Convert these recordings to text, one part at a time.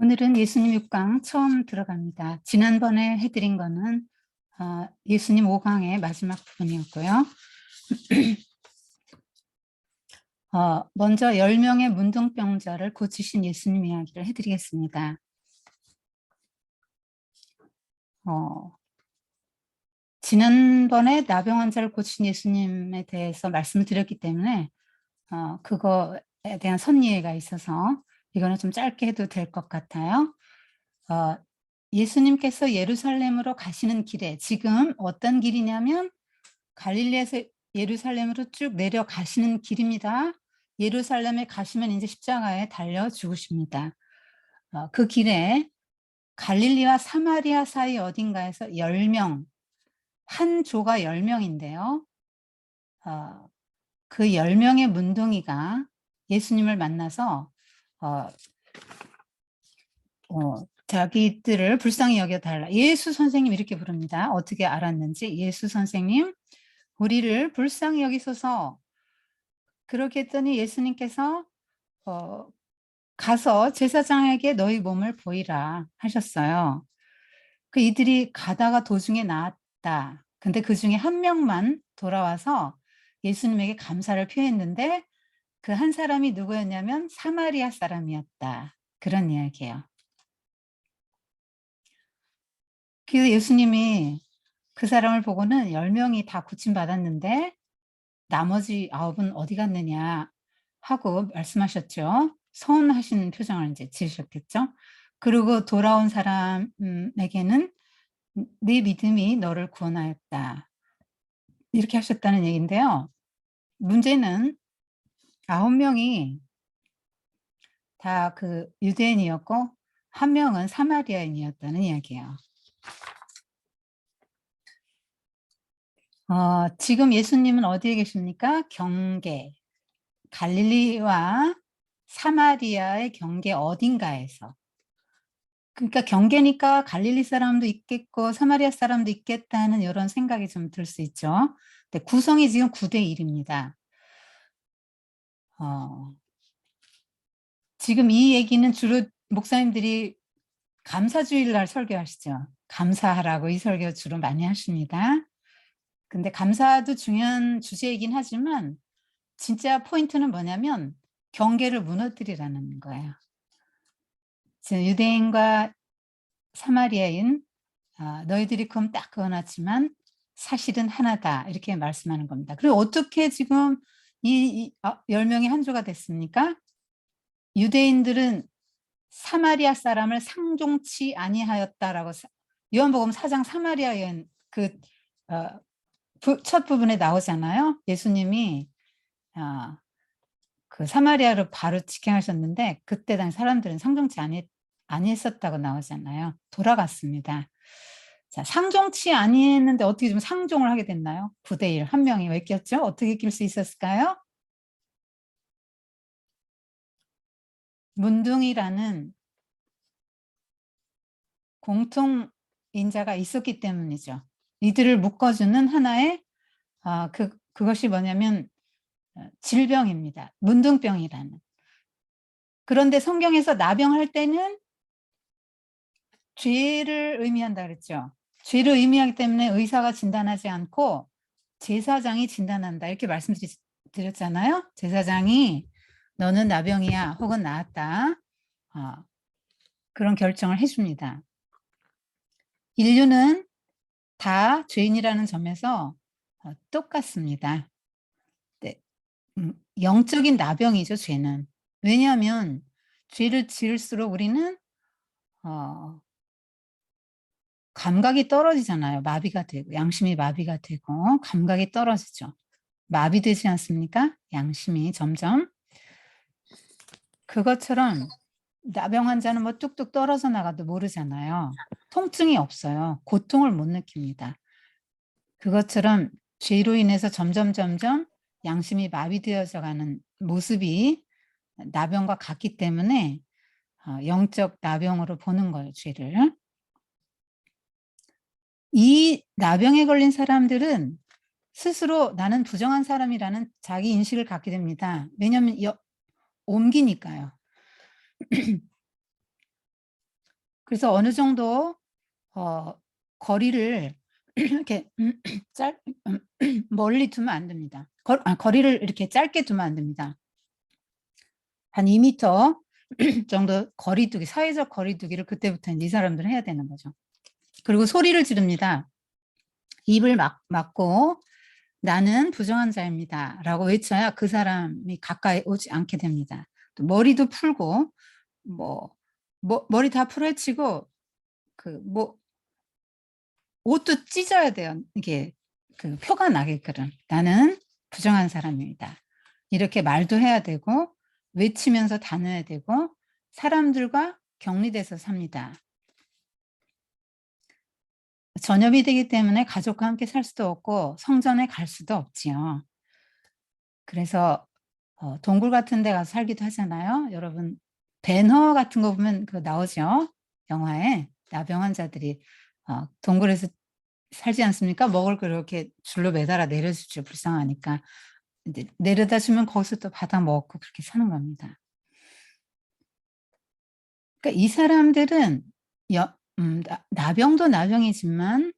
오늘은 예수님 6강 처음 들어갑니다. 지난번에 해드린 거는 예수님 5강의 마지막 부분이었고요. 먼저 10명의 문둥병자를 고치신 예수님 이야기를 해드리겠습니다. 지난번에 나병 환자를 고치신 예수님에 대해서 말씀을 드렸기 때문에 그거에 대한 선이해가 있어서 이거는 좀 짧게 해도 될 것 같아요. 예수님께서 예루살렘으로 가시는 길에 지금 어떤 길이냐면 갈릴리에서 예루살렘으로 쭉 내려가시는 길입니다. 예루살렘에 가시면 이제 십자가에 달려 죽으십니다. 그 길에 갈릴리와 사마리아 사이 어딘가에서 10명, 한 조가 10명인데요. 그 10명의 문둥이가 예수님을 만나서 자기들을 불쌍히 여겨달라. 예수 선생님 이렇게 부릅니다. 어떻게 알았는지. 예수 선생님, 우리를 불쌍히 여기소서. 그렇게 했더니 예수님께서 가서 제사장에게 너희 몸을 보이라 하셨어요. 그 이들이 가다가 도중에 나왔다. 근데 그 중에 한 명만 돌아와서 예수님에게 감사를 표했는데 그 한 사람이 누구였냐면 사마리아 사람이었다. 그런 이야기예요. 그래서 예수님이 그 사람을 보고는 10명이 다 고침받았는데 나머지 9은 어디 갔느냐 하고 말씀하셨죠. 서운하신 표정을 이제 지으셨겠죠. 그리고 돌아온 사람에게는 네 믿음이 너를 구원하였다. 이렇게 하셨다는 얘기인데요. 문제는 9명이 다 그 유대인이었고 한 명은 사마리아인이었다는 이야기예요. 지금 예수님은 어디에 계십니까? 경계, 갈릴리와 사마리아의 경계 어딘가에서. 그러니까 경계니까 갈릴리 사람도 있겠고 사마리아 사람도 있겠다는 이런 생각이 좀 들 수 있죠. 근데 구성이 지금 9대 1입니다. 지금 이 얘기는 주로 목사님들이 감사주일날 설교하시죠. 감사하라고 이 설교 주로 많이 하십니다. 근데 감사도 중요한 주제이긴 하지만 진짜 포인트는 뭐냐면 경계를 무너뜨리라는 거예요. 유대인과 사마리아인 너희들이 그럼 딱 그어놨지만 사실은 하나다 이렇게 말씀하는 겁니다. 그리고 어떻게 지금 이 10명이 한 조가 됐습니까? 유대인들은 사마리아 사람을 상종치 아니하였다라고 요한복음 4장 사마리아 여인 첫 부분에 나오잖아요. 예수님이 그 사마리아로 바로 직행하셨는데 그때 당 사람들은 상종치 아니했었다고 나오잖아요. 돌아갔습니다. 자, 상종치 아니했는데 어떻게 좀 상종을 하게 됐나요? 9대 1, 한 명이 왜 꼈죠? 어떻게 낄 수 있었을까요? 문둥이라는 공통 인자가 있었기 때문이죠. 이들을 묶어주는 하나의 그것이 뭐냐면 질병입니다. 문둥병이라는. 그런데 성경에서 나병할 때는 죄를 의미한다 그랬죠. 죄를 의미하기 때문에 의사가 진단하지 않고 제사장이 진단한다 이렇게 말씀드렸잖아요. 제사장이 너는 나병이야 혹은 나았다 그런 결정을 해줍니다. 인류는 다 죄인이라는 점에서 똑같습니다. 네. 영적인 나병이죠, 죄는. 왜냐하면 죄를 지을수록 우리는 감각이 떨어지잖아요. 마비가 되고 양심이 마비가 되고 감각이 떨어지죠. 마비되지 않습니까? 양심이 점점. 그것처럼 나병 환자는 뭐 뚝뚝 떨어져 나가도 모르잖아요. 통증이 없어요. 고통을 못 느낍니다. 그것처럼 죄로 인해서 점점 양심이 마비되어져 가는 모습이 나병과 같기 때문에 영적 나병으로 보는 거예요, 죄를. 이 나병에 걸린 사람들은 스스로 나는 부정한 사람이라는 자기 인식을 갖게 됩니다. 왜냐하면 옮기니까요. 그래서 어느 정도 거리를 이렇게 멀리 두면 안 됩니다. 거리를 이렇게 짧게 두면 안 됩니다. 한 2m 정도 거리두기, 사회적 거리두기를 그때부터 이 사람들은 해야 되는 거죠. 그리고 소리를 지릅니다. 입을 막고 나는 부정한 자입니다 라고 외쳐야 그 사람이 가까이 오지 않게 됩니다. 또 머리도 풀고 머리 다 풀어헤치고 옷도 찢어야 돼요. 이게 그 표가 나게끔 나는 부정한 사람입니다. 이렇게 말도 해야 되고 외치면서 다녀야 되고 사람들과 격리돼서 삽니다. 전염이 되기 때문에 가족과 함께 살 수도 없고 성전에 갈 수도 없지요. 그래서 동굴 같은 데 가서 살기도 하잖아요. 여러분 배너 같은 거 보면 그거 나오죠. 영화에 나병 환자들이 동굴에서 살지 않습니까? 먹을 거 이렇게 줄로 매달아 내려주죠. 불쌍하니까. 이제 내려다 주면 거기서 또 받아 먹고 그렇게 사는 겁니다. 그러니까 이 사람들은 나병도 나병이지만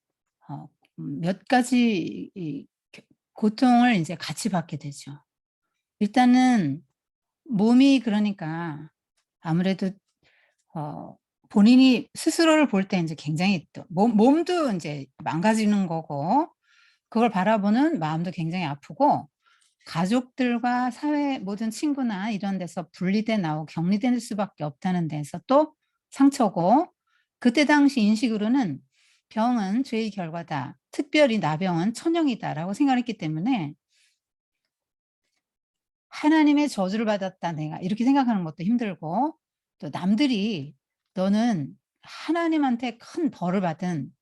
몇 가지 고통을 이제 같이 받게 되죠. 일단은 몸이 그러니까 아무래도 본인이 스스로를 볼 때 이제 굉장히 또 몸도 이제 망가지는 거고 그걸 바라보는 마음도 굉장히 아프고 가족들과 사회 모든 친구나 이런 데서 분리돼 나오고 격리될 수밖에 없다는 데서 또 상처고 그때 당시 인식으로는 병은 죄의 결과다. 특별히 나병은 천형이다라고 생각했기 때문에 하나님의 저주를 받았다 내가 이렇게 생각하는 것도 힘들고 또 남들이 너는 하나님한테 큰 벌을 받은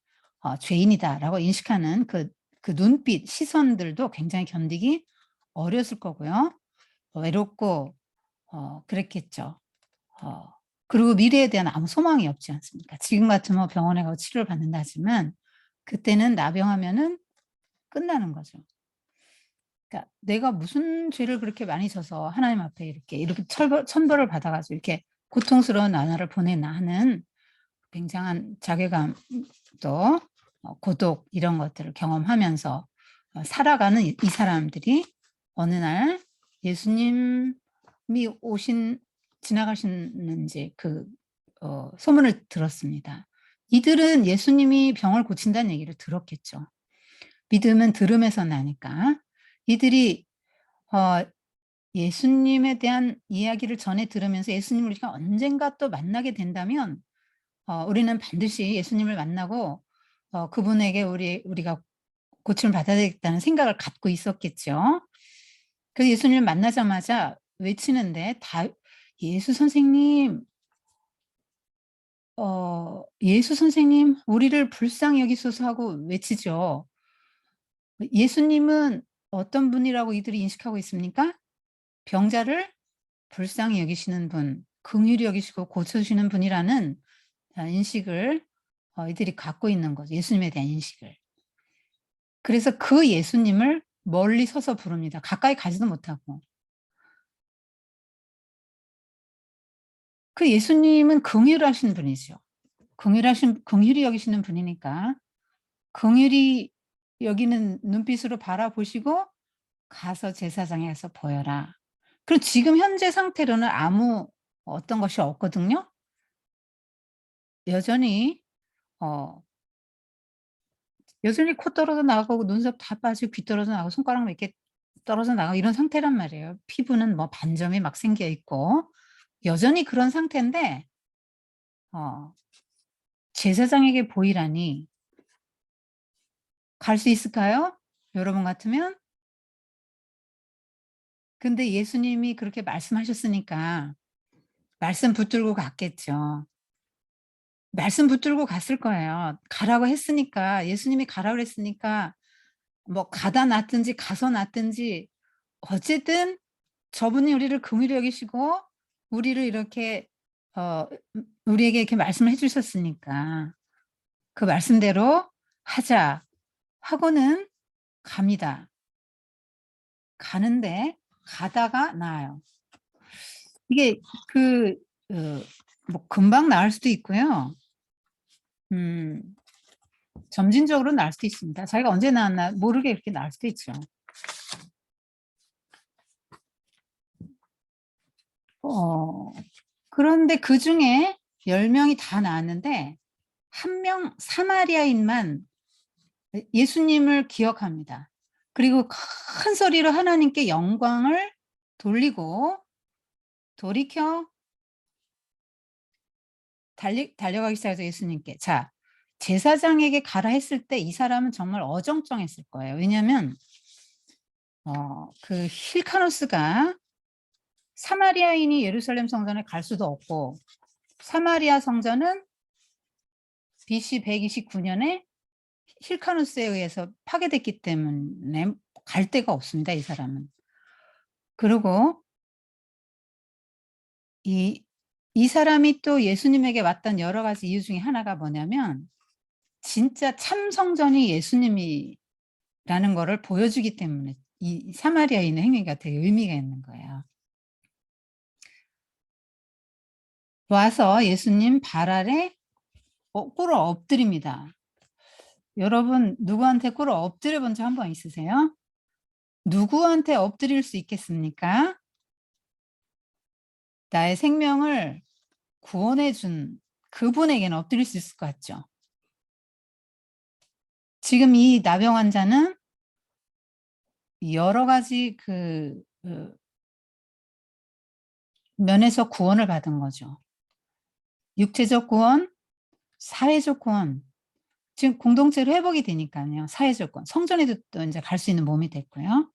죄인이다라고 인식하는 그 눈빛, 시선들도 굉장히 견디기 어려웠을 거고요. 외롭고 그랬겠죠. 그리고 미래에 대한 아무 소망이 없지 않습니까? 지금 같으면 병원에 가서 치료를 받는다 하지만 그때는 나병하면은 끝나는 거죠. 그러니까 내가 무슨 죄를 그렇게 많이 져서 하나님 앞에 이렇게 천벌을 받아가지고 이렇게 고통스러운 나날을 보내나 하는 굉장한 자괴감도 고독 이런 것들을 경험하면서 살아가는 이 사람들이 어느 날 예수님이 지나가시는지 소문을 들었습니다. 이들은 예수님이 병을 고친다는 얘기를 들었겠죠. 믿음은 들음에서 나니까 이들이 예수님에 대한 이야기를 전해 들으면서 예수님을 우리가 언젠가 또 만나게 된다면 우리는 반드시 예수님을 만나고 그분에게 우리가 고침을 받아야 되겠다는 생각을 갖고 있었겠죠. 그래서 예수님을 만나자마자 외치는데 예수 선생님, 예수 선생님, 우리를 불쌍히 여기소서 하고 외치죠. 예수님은 어떤 분이라고 이들이 인식하고 있습니까? 병자를 불쌍히 여기시는 분, 긍휼히 여기시고 고쳐주시는 분이라는 인식을 이들이 갖고 있는 거죠. 예수님에 대한 인식을. 그래서 그 예수님을 멀리 서서 부릅니다. 가까이 가지도 못하고. 그 예수님은 긍휼하신 분이죠. 긍휼히 여기시는 분이니까 긍휼히 여기는 눈빛으로 바라보시고 가서 제사장에 가서 보여라. 그리고 지금 현재 상태로는 아무 어떤 것이 없거든요. 여전히 코 떨어져 나가고 눈썹 다 빠지고 귀 떨어져 나가고 손가락 몇 개 떨어져 나가고 이런 상태란 말이에요. 피부는 뭐 반점이 막 생겨 있고 여전히 그런 상태인데 제사장에게 보이라니 갈 수 있을까요? 여러분 같으면? 근데 예수님이 그렇게 말씀하셨으니까 말씀 붙들고 갔겠죠. 말씀 붙들고 갔을 거예요. 가라고 했으니까 예수님이 가라고 했으니까 뭐 가다 놨든지 가서 놨든지 어쨌든 저분이 우리를 긍휼히 여기시고 우리를 이렇게 우리에게 이렇게 말씀을 해 주셨으니까 그 말씀대로 하자 하고는 갑니다. 가는데 가다가 나아요. 이게 뭐 금방 나을 수도 있고요. 점진적으로 나을 수도 있습니다. 자기가 언제 나왔나 모르게 이렇게 나을 수도 있죠. 그런데 그 중에 10명이 다 나왔는데 한 명 사마리아인만 예수님을 기억합니다. 그리고 큰 소리로 하나님께 영광을 돌리고 돌이켜 달려가기 시작해서 예수님께. 자, 제사장에게 가라 했을 때 이 사람은 정말 어정쩡했을 거예요. 왜냐하면 그 힐카노스가 사마리아인이 예루살렘 성전에 갈 수도 없고 사마리아 성전은 BC 129년에 힐카누스에 의해서 파괴됐기 때문에 갈 데가 없습니다. 이 사람은. 그리고 이 사람이 또 예수님에게 왔던 여러 가지 이유 중에 하나가 뭐냐면 진짜 참 성전이 예수님이라는 거를 보여주기 때문에 이 사마리아인의 행위가 되게 의미가 있는 거예요. 와서 예수님 발 아래 꿇어 엎드립니다. 여러분 누구한테 꿇어 엎드려 본 적 한 번 있으세요? 누구한테 엎드릴 수 있겠습니까? 나의 생명을 구원해 준 그분에게는 엎드릴 수 있을 것 같죠? 지금 이 나병 환자는 여러 가지 면에서 구원을 받은 거죠. 육체적 구원, 사회적 구원, 지금 공동체로 회복이 되니까요. 사회적 구원, 성전에도 또 이제 갈 수 있는 몸이 됐고요.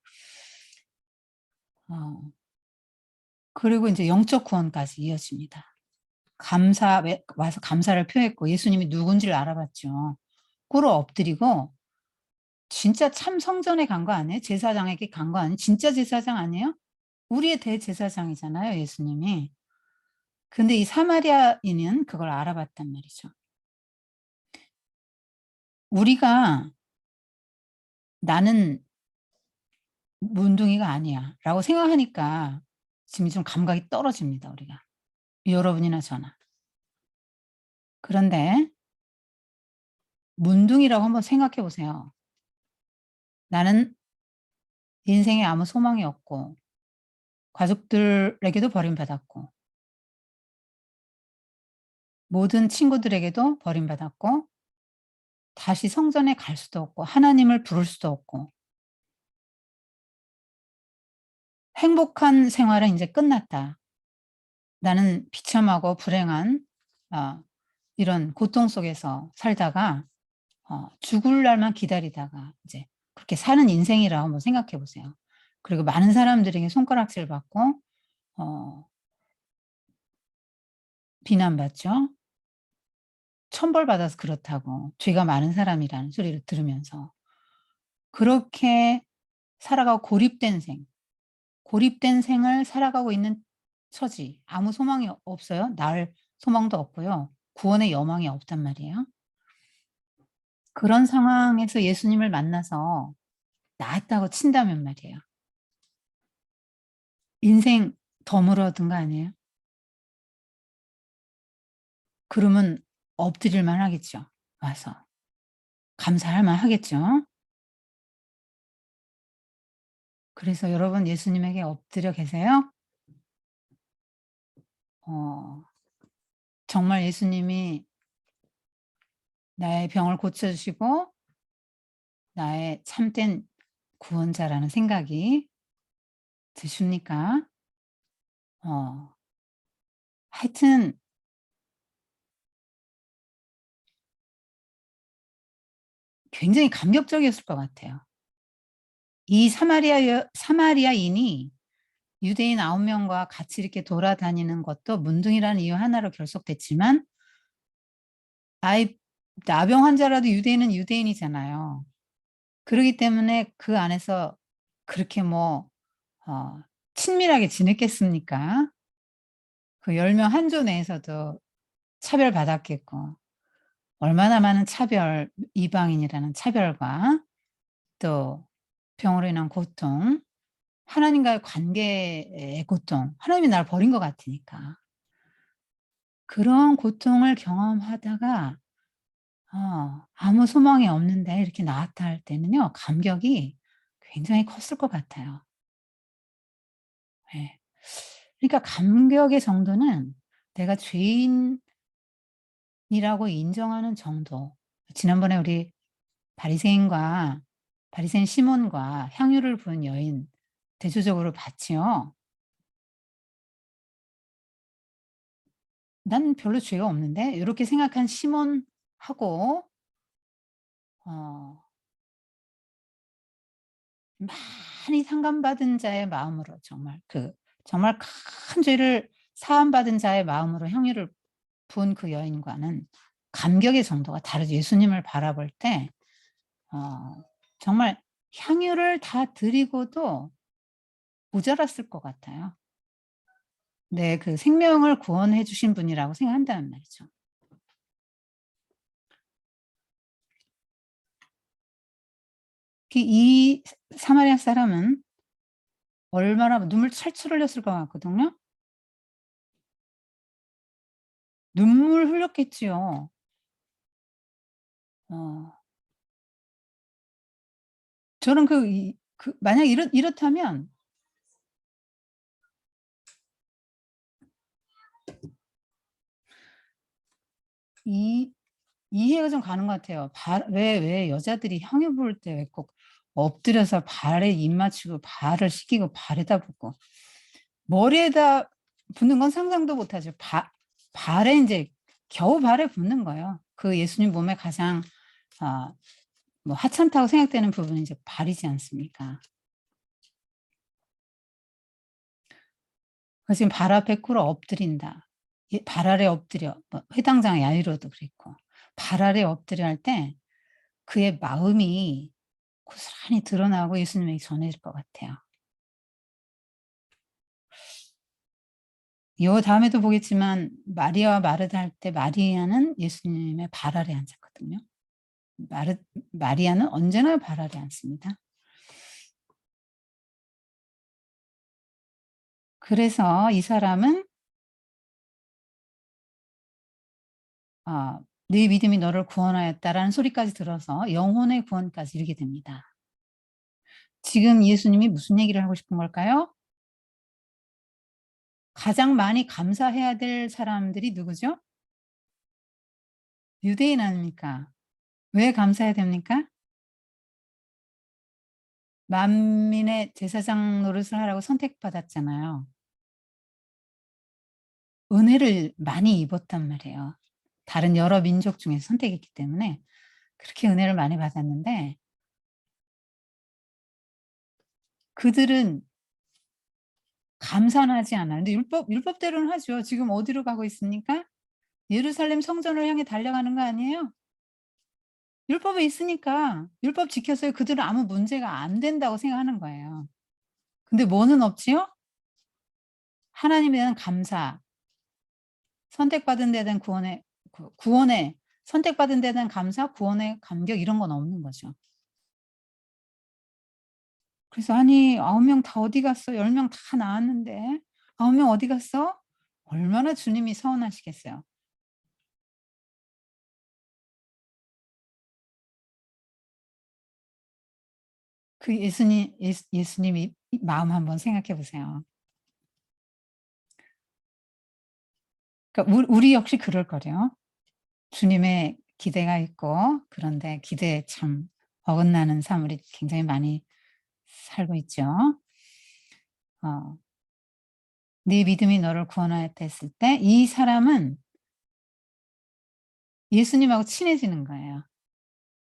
그리고 이제 영적 구원까지 이어집니다. 와서 감사를 표했고 예수님이 누군지를 알아봤죠. 꿇어 엎드리고 진짜 참 성전에 간 거 아니에요? 제사장에게 간 거 아니에요? 진짜 제사장 아니에요? 우리의 대제사장이잖아요, 예수님이. 근데 이 사마리아인은 그걸 알아봤단 말이죠. 우리가 나는 문둥이가 아니야 라고 생각하니까 지금 좀 감각이 떨어집니다, 우리가. 여러분이나 저나. 그런데 문둥이라고 한번 생각해 보세요. 나는 인생에 아무 소망이 없고 가족들에게도 버림받았고 모든 친구들에게도 버림받았고 다시 성전에 갈 수도 없고 하나님을 부를 수도 없고 행복한 생활은 이제 끝났다. 나는 비참하고 불행한 이런 고통 속에서 살다가 죽을 날만 기다리다가 이제 그렇게 사는 인생이라고 한번 생각해 보세요. 그리고 많은 사람들에게 손가락질 받고 비난받죠. 천벌받아서 그렇다고 죄가 많은 사람이라는 소리를 들으면서 그렇게 살아가고 고립된 생을 살아가고 있는 처지, 아무 소망이 없어요. 나을 소망도 없고요. 구원의 여망이 없단 말이에요. 그런 상황에서 예수님을 만나서 나았다고 친다면 말이에요. 인생 덤으로든 거 아니에요? 그러면 엎드릴 만 하겠죠. 와서. 감사할 만 하겠죠. 그래서 여러분 예수님에게 엎드려 계세요? 정말 예수님이 나의 병을 고쳐주시고 나의 참된 구원자라는 생각이 드십니까? 하여튼 굉장히 감격적이었을 것 같아요. 이 사마리아인이 유대인 9명과 같이 이렇게 돌아다니는 것도 문둥이라는 이유 하나로 결속됐지만 나병 환자라도 유대인은 유대인이잖아요. 그렇기 때문에 그 안에서 그렇게 친밀하게 지냈겠습니까? 그 10명 한조 내에서도 차별받았겠고 얼마나 많은 이방인이라는 차별과 또 병으로 인한 고통, 하나님과의 관계의 고통, 하나님이 나를 버린 것 같으니까 그런 고통을 경험하다가 아무 소망이 없는데 이렇게 나았다 할 때는요, 감격이 굉장히 컸을 것 같아요. 예. 그러니까 감격의 정도는 내가 죄인이라고 인정하는 정도. 지난번에 우리 바리새인 시몬과 향유를 부은 여인 대조적으로 봤지요. "난 별로 죄가 없는데?" 이렇게 생각한 시몬하고 어 많이 상감받은 자의 마음으로 정말 큰 죄를 사함받은 자의 마음으로 향유를 부은 그 여인과는 감격의 정도가 다르죠. 예수님을 바라볼 때 어 정말 향유를 다 드리고도 모자랐을 것 같아요. 네. 그 생명을 구원해 주신 분이라고 생각한다는 말이죠. 이 사마리아 사람은 얼마나 눈물 철철 흘렸을 것 같거든요. 눈물 흘렸겠지요. 어 저는 만약 이렇다면 이 이해가 좀 가는 것 같아요. 왜 여자들이 향유 부을 때 왜 꼭 엎드려서 발에 입 맞추고 발을 씻기고 발에다 붓고 머리에다 붓는 건 상상도 못 하죠. 발에 인제 겨우 발에 붓는 거예요. 그 예수님 몸에 가장 아 뭐 하찮다고 생각되는 부분이 이제 발이지 않습니까? 그래서 지금 발 앞에 꿇어 엎드린다. 발 아래 엎드려 뭐 회당장 야이로도 그랬고 발 아래 엎드려 할 때 그의 마음이 고스란히 드러나고 예수님에게 전해질 것 같아요. 요 다음에도 보겠지만 마리아와 마르다 할 때 마리아는 예수님의 발 아래 앉았거든요. 마르 마리아는 언제나 발 아래 앉습니다. 그래서 이 사람은 "네 믿음이 너를 구원하였다."라는 소리까지 들어서 영혼의 구원까지 이르게 됩니다. 지금 예수님이 무슨 얘기를 하고 싶은 걸까요? 가장 많이 감사해야 될 사람들이 누구죠? 유대인 아닙니까? 왜 감사해야 됩니까? 만민의 제사장 노릇을 하라고 선택받았잖아요. 은혜를 많이 입었단 말이에요. 다른 여러 민족 중에서 선택했기 때문에 그렇게 은혜를 많이 받았는데 그들은 감사는 하지 않아요. 근데 율법대로는 하죠. 지금 어디로 가고 있습니까? 예루살렘 성전을 향해 달려가는 거 아니에요? 율법에 있으니까 율법 지켰어요. 그들은 아무 문제가 안 된다고 생각하는 거예요. 근데 뭐는 없지요? 하나님에 대한 감사, 선택받은 데에 대한 구원의 선택받은 데에 대한 감사, 구원의 감격 이런 건 없는 거죠. 그래서 "아니 9명 다 어디 갔어? 10명 다 나왔는데 9명 어디 갔어?" 얼마나 주님이 서운하시겠어요. 그 예수님이 이 마음 한번 생각해 보세요. 그러니까 우리 역시 그럴 거래요. 주님의 기대가 있고 그런데 기대에 참 어긋나는 삶을 굉장히 많이 살고 있죠. 어 "네 믿음이 너를 구원하였다." 했을 때 이 사람은 예수님하고 친해지는 거예요.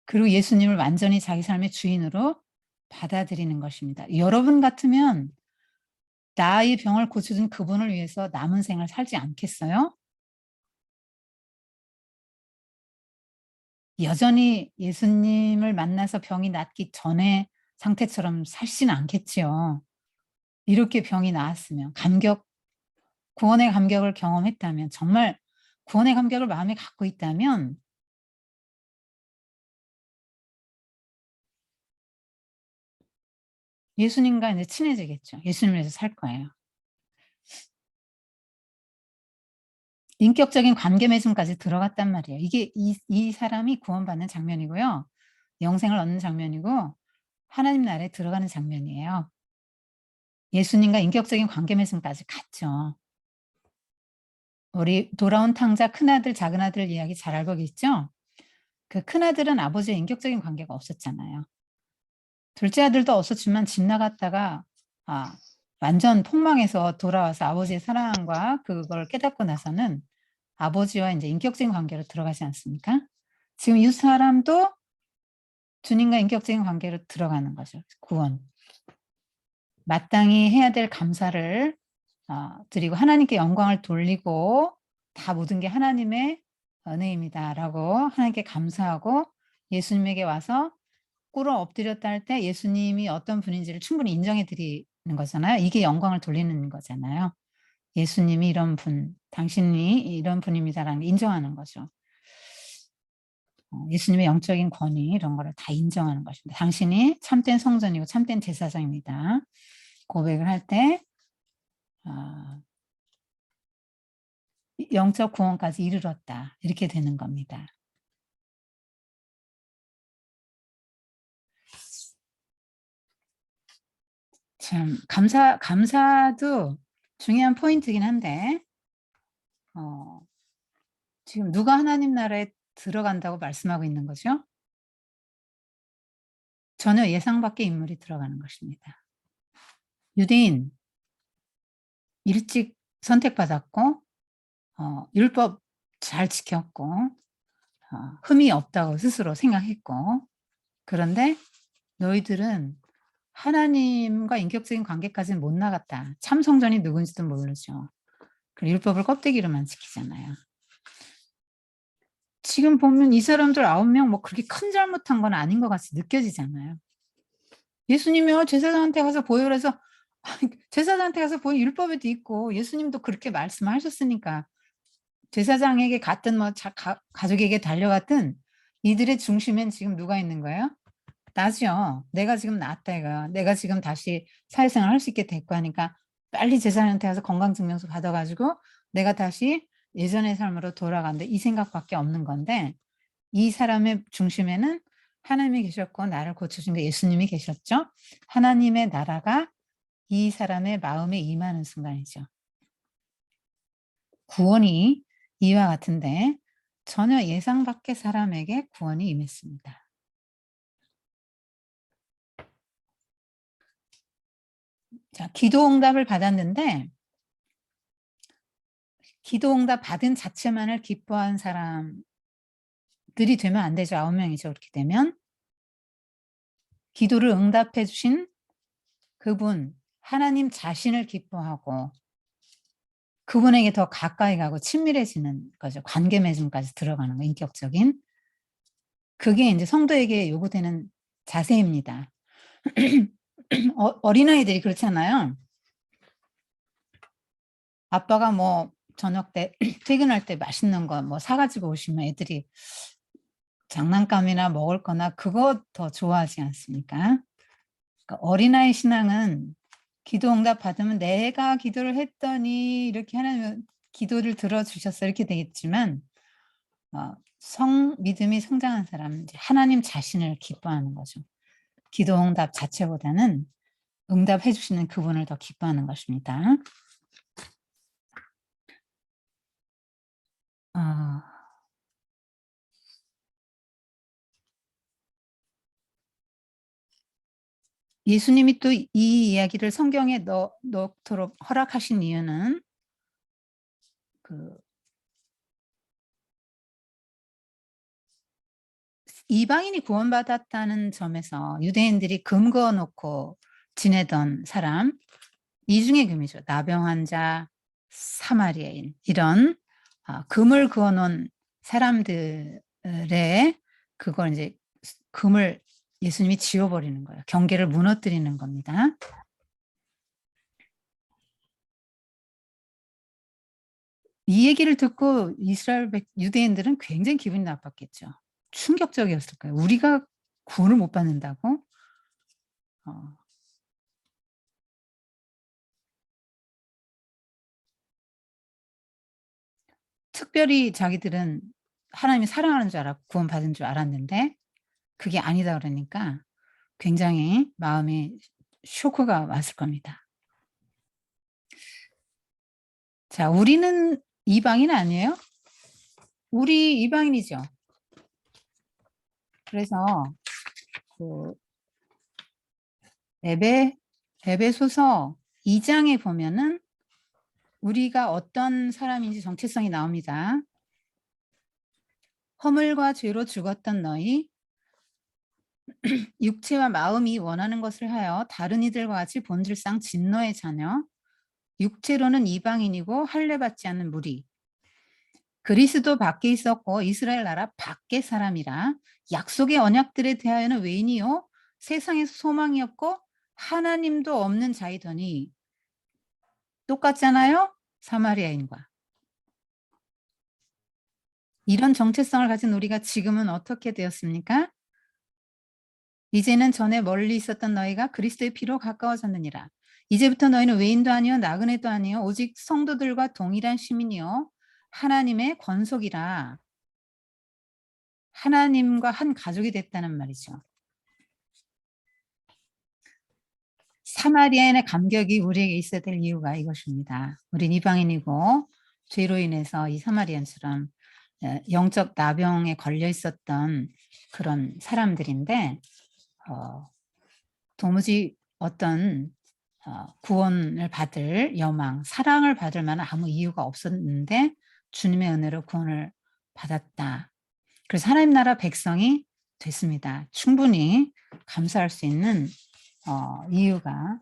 그리고 예수님을 완전히 자기 삶의 주인으로 받아들이는 것입니다. 여러분 같으면 나의 병을 고쳐준 그분을 위해서 남은 생을 살지 않겠어요? 여전히 예수님을 만나서 병이 낫기 전의 상태처럼 살지는 않겠지요. 이렇게 병이 나았으면 구원의 감격을 경험했다면 정말 구원의 감격을 마음에 갖고 있다면 예수님과 이제 친해지겠죠. 예수님을 위해서 살 거예요. 인격적인 관계 맺음까지 들어갔단 말이에요. 이게 이 사람이 구원받는 장면이고요. 영생을 얻는 장면이고 하나님 나라에 들어가는 장면이에요. 예수님과 인격적인 관계 맺음까지 갔죠. 우리 돌아온 탕자 큰아들 작은아들 이야기 잘 알고 계시죠? 그 큰아들은 아버지의 인격적인 관계가 없었잖아요. 둘째 아들도 없었지만 집 나갔다가 완전 폭망해서 돌아와서 아버지의 사랑과 그걸 깨닫고 나서는 아버지와 이제 인격적인 관계로 들어가지 않습니까? 지금 이 사람도 주님과 인격적인 관계로 들어가는 거죠. 구원. 마땅히 해야 될 감사를 드리고 하나님께 영광을 돌리고 다 모든 게 하나님의 은혜입니다라고 하나님께 감사하고 예수님에게 와서 꿇어 엎드렸다 할 때 예수님이 어떤 분인지를 충분히 인정해 드리는 거잖아요. 이게 영광을 돌리는 거잖아요. 예수님이 이런 분, 당신이 이런 분입니다라는 걸 인정하는 거죠. 예수님의 영적인 권위 이런 거를 다 인정하는 것입니다. 당신이 참된 성전이고 참된 제사장입니다. 고백을 할 때 영적 구원까지 이르렀다. 이렇게 되는 겁니다. 참 감사도 중요한 포인트긴 한데 지금 누가 하나님 나라에 들어간다고 말씀하고 있는 거죠? 전혀 예상 밖의 인물이 들어가는 것입니다. 유대인 일찍 선택받았고 율법 잘 지켰고 흠이 없다고 스스로 생각했고 그런데 너희들은 하나님과 인격적인 관계까지는 못 나갔다. 참 성전이 누군지도 모르죠. 율법을 껍데기로만 지키잖아요. 지금 보면 이 사람들 9명 뭐 그렇게 큰 잘못한 건 아닌 것 같이 느껴지잖아요. 예수님이요 제사장한테 가서 보혈 해서 제사장한테 가서 보혈 율법에도 있고 예수님도 그렇게 말씀하셨으니까 제사장에게 갔든 뭐 가족에게 달려갔든 이들의 중심엔 지금 누가 있는 거예요? 나죠. 내가 지금 낫다 이거야. 내가 지금 다시 사회생활 할 수 있게 됐고 하니까 빨리 제사장한테 가서 건강증명서 받아가지고 내가 다시 예전의 삶으로 돌아간다. 이 생각밖에 없는 건데 이 사람의 중심에는 하나님이 계셨고 나를 고쳐준 게 예수님이 계셨죠. 하나님의 나라가 이 사람의 마음에 임하는 순간이죠. 구원이 이와 같은데 전혀 예상 밖의 사람에게 구원이 임했습니다. 자, 기도 응답을 받았는데 기도 응답 받은 자체만을 기뻐한 사람들이 되면 안 되죠. 9명이죠. 그렇게 되면. 기도를 응답해 주신 그분 하나님 자신을 기뻐하고 그분에게 더 가까이 가고 친밀해지는 거죠. 관계 맺음까지 들어가는 거 인격적인. 그게 이제 성도에게 요구되는 자세입니다. 어린아이들이 그렇잖아요. 아빠가 뭐 저녁 때 퇴근할 때 맛있는 거 뭐 사가지고 오시면 애들이 장난감이나 먹을 거나 그거 더 좋아하지 않습니까? 그러니까 어린아이 신앙은 기도 응답 받으면 내가 기도를 했더니 이렇게 하나님 기도를 들어주셨어 이렇게 되겠지만 믿음이 성장한 사람은 하나님 자신을 기뻐하는 거죠. 기도 응답 자체보다는 응답해 주시는 그분을 더 기뻐하는 것입니다. 예수님이 또 이 이야기를 성경에 넣도록 허락하신 이유는 그 이방인이 구원받았다는 점에서 유대인들이 금 그어 놓고 지내던 사람 이 중에 금이죠. 나병 환자, 사마리아인 이런 금을 그어 놓은 사람들의 그걸 이제 금을 예수님이 지워버리는 거예요. 경계를 무너뜨리는 겁니다. 이 얘기를 듣고 이스라엘 유대인들은 굉장히 기분이 나빴겠죠. 충격적이었을 거예요. 우리가 구원을 못 받는다고? 특별히 자기들은 하나님이 사랑하는 줄 알았고 구원받은 줄 알았는데 그게 아니다 그러니까 굉장히 마음에 쇼크가 왔을 겁니다. 자, 우리는 이방인 아니에요? 우리 이방인이죠. 그래서 그 에베소서 2장에 보면은 우리가 어떤 사람인지 정체성이 나옵니다. 허물과 죄로 죽었던 너희 육체와 마음이 원하는 것을 하여 다른 이들과 같이 본질상 진노의 자녀 육체로는 이방인이고 할례받지 않는 무리 그리스도 밖에 있었고 이스라엘 나라 밖의 사람이라 약속의 언약들에 대하여는 외인이요 세상에서 소망이 없고 하나님도 없는 자이더니 똑같잖아요. 사마리아인과. 이런 정체성을 가진 우리가 지금은 어떻게 되었습니까? 이제는 전에 멀리 있었던 너희가 그리스도의 피로 가까워졌느니라. 이제부터 너희는 외인도 아니요 나그네도 아니요 오직 성도들과 동일한 시민이요 하나님의 권속이라. 하나님과 한 가족이 됐다는 말이죠. 사마리아인의 감격이 우리에게 있어야 될 이유가 이것입니다. 우린 이방인이고 죄로 인해서 이 사마리아인처럼 영적 나병에 걸려 있었던 그런 사람들인데 도무지 어떤 구원을 받을 여망, 사랑을 받을 만한 아무 이유가 없었는데 주님의 은혜로 구원을 받았다. 그래서 하나님 나라 백성이 됐습니다. 충분히 감사할 수 있는 이유가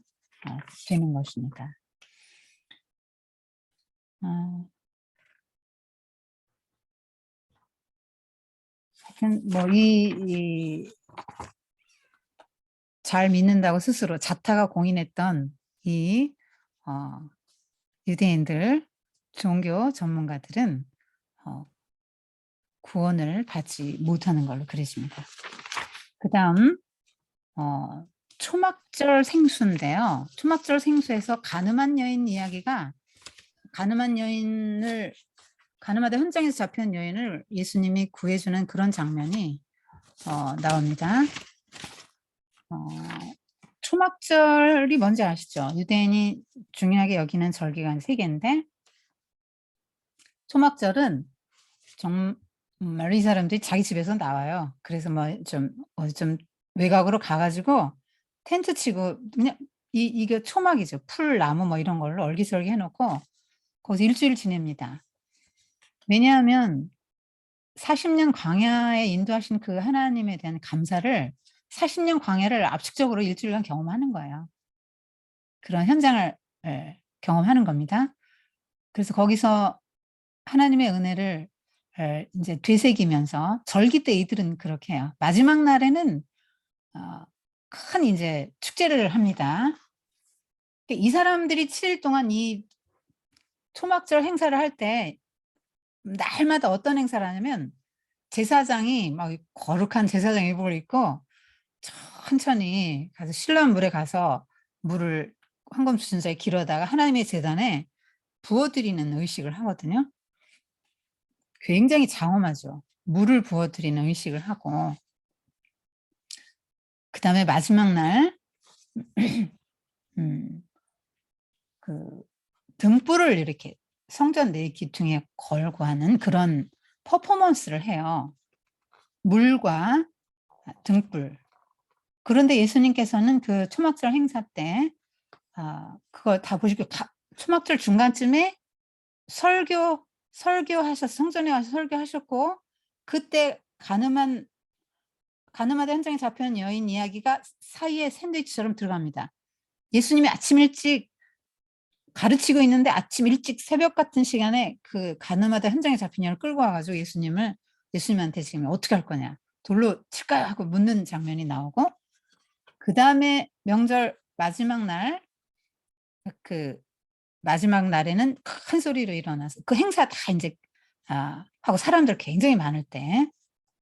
되는 것입니다. 하여튼 뭐 잘 믿는다고 스스로 자타가 공인했던 이 유대인들 종교 전문가들은 구원을 받지 못하는 걸로 그려집니다. 그 다음 초막절 생수인데요. 초막절 생수에서 가늠한 여인 이야기가 가늠하다 현장에서 잡혀온 여인을 예수님이 구해주는 그런 장면이 나옵니다. 초막절이 뭔지 아시죠? 유대인이 중요하게 여기는 절기가 3개인데 초막절은 정말 이 사람들이 자기 집에서 나와요. 그래서 뭐 좀 외곽으로 가가지고 텐트 치고 그냥 이게 초막이죠. 풀, 나무 뭐 이런 걸로 얼기설기 해놓고 거기서 일주일 지냅니다. 왜냐하면 40년 광야에 인도하신 그 하나님에 대한 감사를 40년 광야를 압축적으로 일주일간 경험하는 거예요. 그런 현장을 경험하는 겁니다. 그래서 거기서 하나님의 은혜를 이제 되새기면서 절기 때 이들은 그렇게 해요. 마지막 날에는 큰 이제 축제를 합니다. 이 사람들이 7일 동안 이 초막절 행사를 할 때 날마다 어떤 행사를 하냐면 제사장이 막 거룩한 제사장 의복을 입고 천천히 가서 신라한 물에 가서 물을 황금수준사에 길어다가 하나님의 제단에 부어드리는 의식을 하거든요. 굉장히 장엄하죠. 물을 부어드리는 의식을 하고 그 다음에 마지막 날 그 등불을 이렇게 성전 내 기둥에 걸고 하는 그런 퍼포먼스를 해요. 물과 등불. 그런데 예수님께서는 그 초막절 행사 때 그걸 다 보시고 초막절 중간쯤에 설교하셔서 성전에 와서 설교하셨고 그때 가늠하다 현장에 잡혀온 여인 이야기가 사이에 샌드위치처럼 들어갑니다. 예수님이 아침 일찍 가르치고 있는데 아침 일찍 새벽 같은 시간에 그 가늠하다 현장에 잡힌 여인을 끌고 와가지고 예수님한테 지금 어떻게 할 거냐 돌로 칠까요 하고 묻는 장면이 나오고 그 다음에 명절 마지막 날 그 마지막 날에는 큰 소리로 일어나서 그 행사 다 이제 하고 사람들 굉장히 많을 때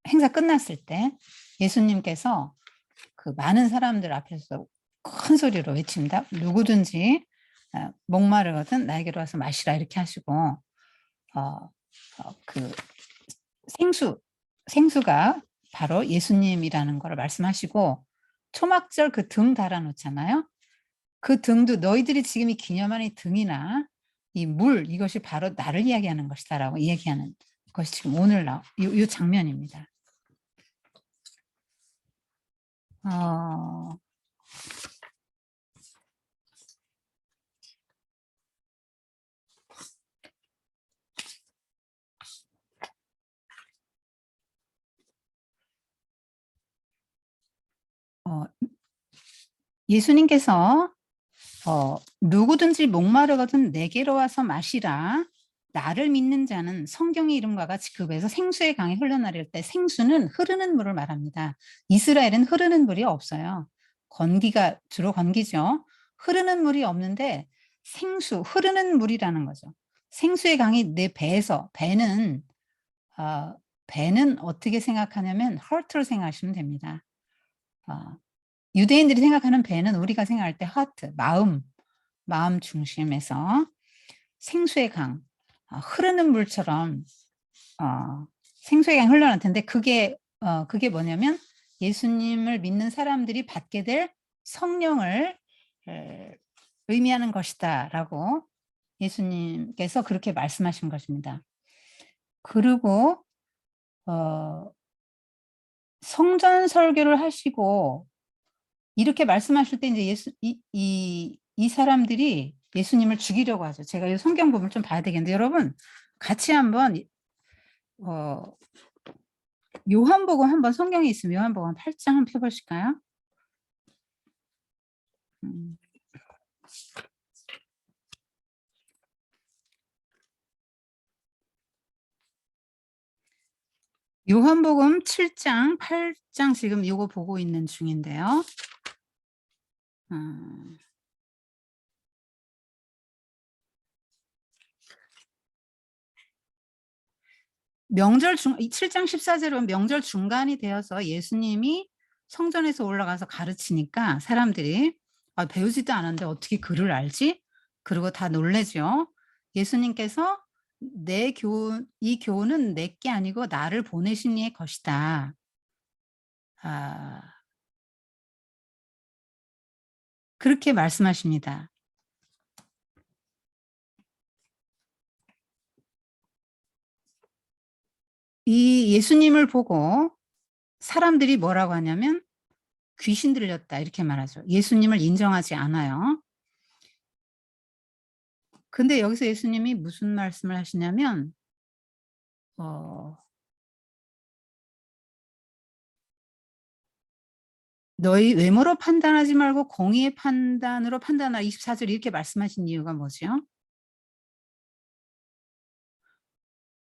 행사 끝났을 때 예수님께서 그 많은 사람들 앞에서 큰 소리로 외칩니다. 누구든지 목마르거든 나에게로 와서 마시라 이렇게 하시고 그 생수가 바로 예수님이라는 걸 말씀하시고 초막절 그 등 달아놓잖아요. 그 등도 너희들이 지금 이 기념하는 이 등이나 이 물 이것이 바로 나를 이야기하는 것이다라고 이야기하는 것이 지금 오늘 이 장면입니다. 예수님께서 누구든지 목마르거든 내게로 와서 마시라. 나를 믿는 자는 성경의 이름과 같이 그 배에서 생수의 강이 흘러나릴 때 생수는 흐르는 물을 말합니다. 이스라엘은 흐르는 물이 없어요. 건기가 주로 건기죠. 흐르는 물이 없는데 생수, 흐르는 물이라는 거죠. 생수의 강이 내 배에서 배는 어떻게 생각하냐면 heart로 생각하시면 됩니다. 유대인들이 생각하는 배는 우리가 생각할 때 하트, 마음 중심에서 생수의 강, 흐르는 물처럼 생수의 강이 흘러날 텐데 그게 뭐냐면 예수님을 믿는 사람들이 받게 될 성령을 의미하는 것이다라고 예수님께서 그렇게 말씀하신 것입니다. 그리고 성전 설교를 하시고 이렇게 말씀하실 때 이제 이 사람들이 예수님을 죽이려고 하죠. 제가 이 성경 부분을 좀 봐야 되겠는데 여러분 같이 한번 요한복음 한번 성경에 있으면 요한복음 8장 한번 펴보실까요? 요한복음 7장, 8장 지금 요거 보고 있는 중인데요. 명절 7장 14절은 명절 중간이 되어서 예수님이 성전에서 올라가서 가르치니까 사람들이 배우지도 않았는데 어떻게 글을 알지? 그리고 다 놀래죠. 예수님께서 이 교훈은 내게 아니고 나를 보내신 이의 것이다. 그렇게 말씀하십니다. 이 예수님을 보고 사람들이 뭐라고 하냐면 귀신 들렸다 이렇게 말하죠. 예수님을 인정하지 않아요. 근데 여기서 예수님이 무슨 말씀을 하시냐면 너희 외모로 판단하지 말고 공의의 판단으로 판단하라. 24절 이렇게 말씀하신 이유가 뭐죠?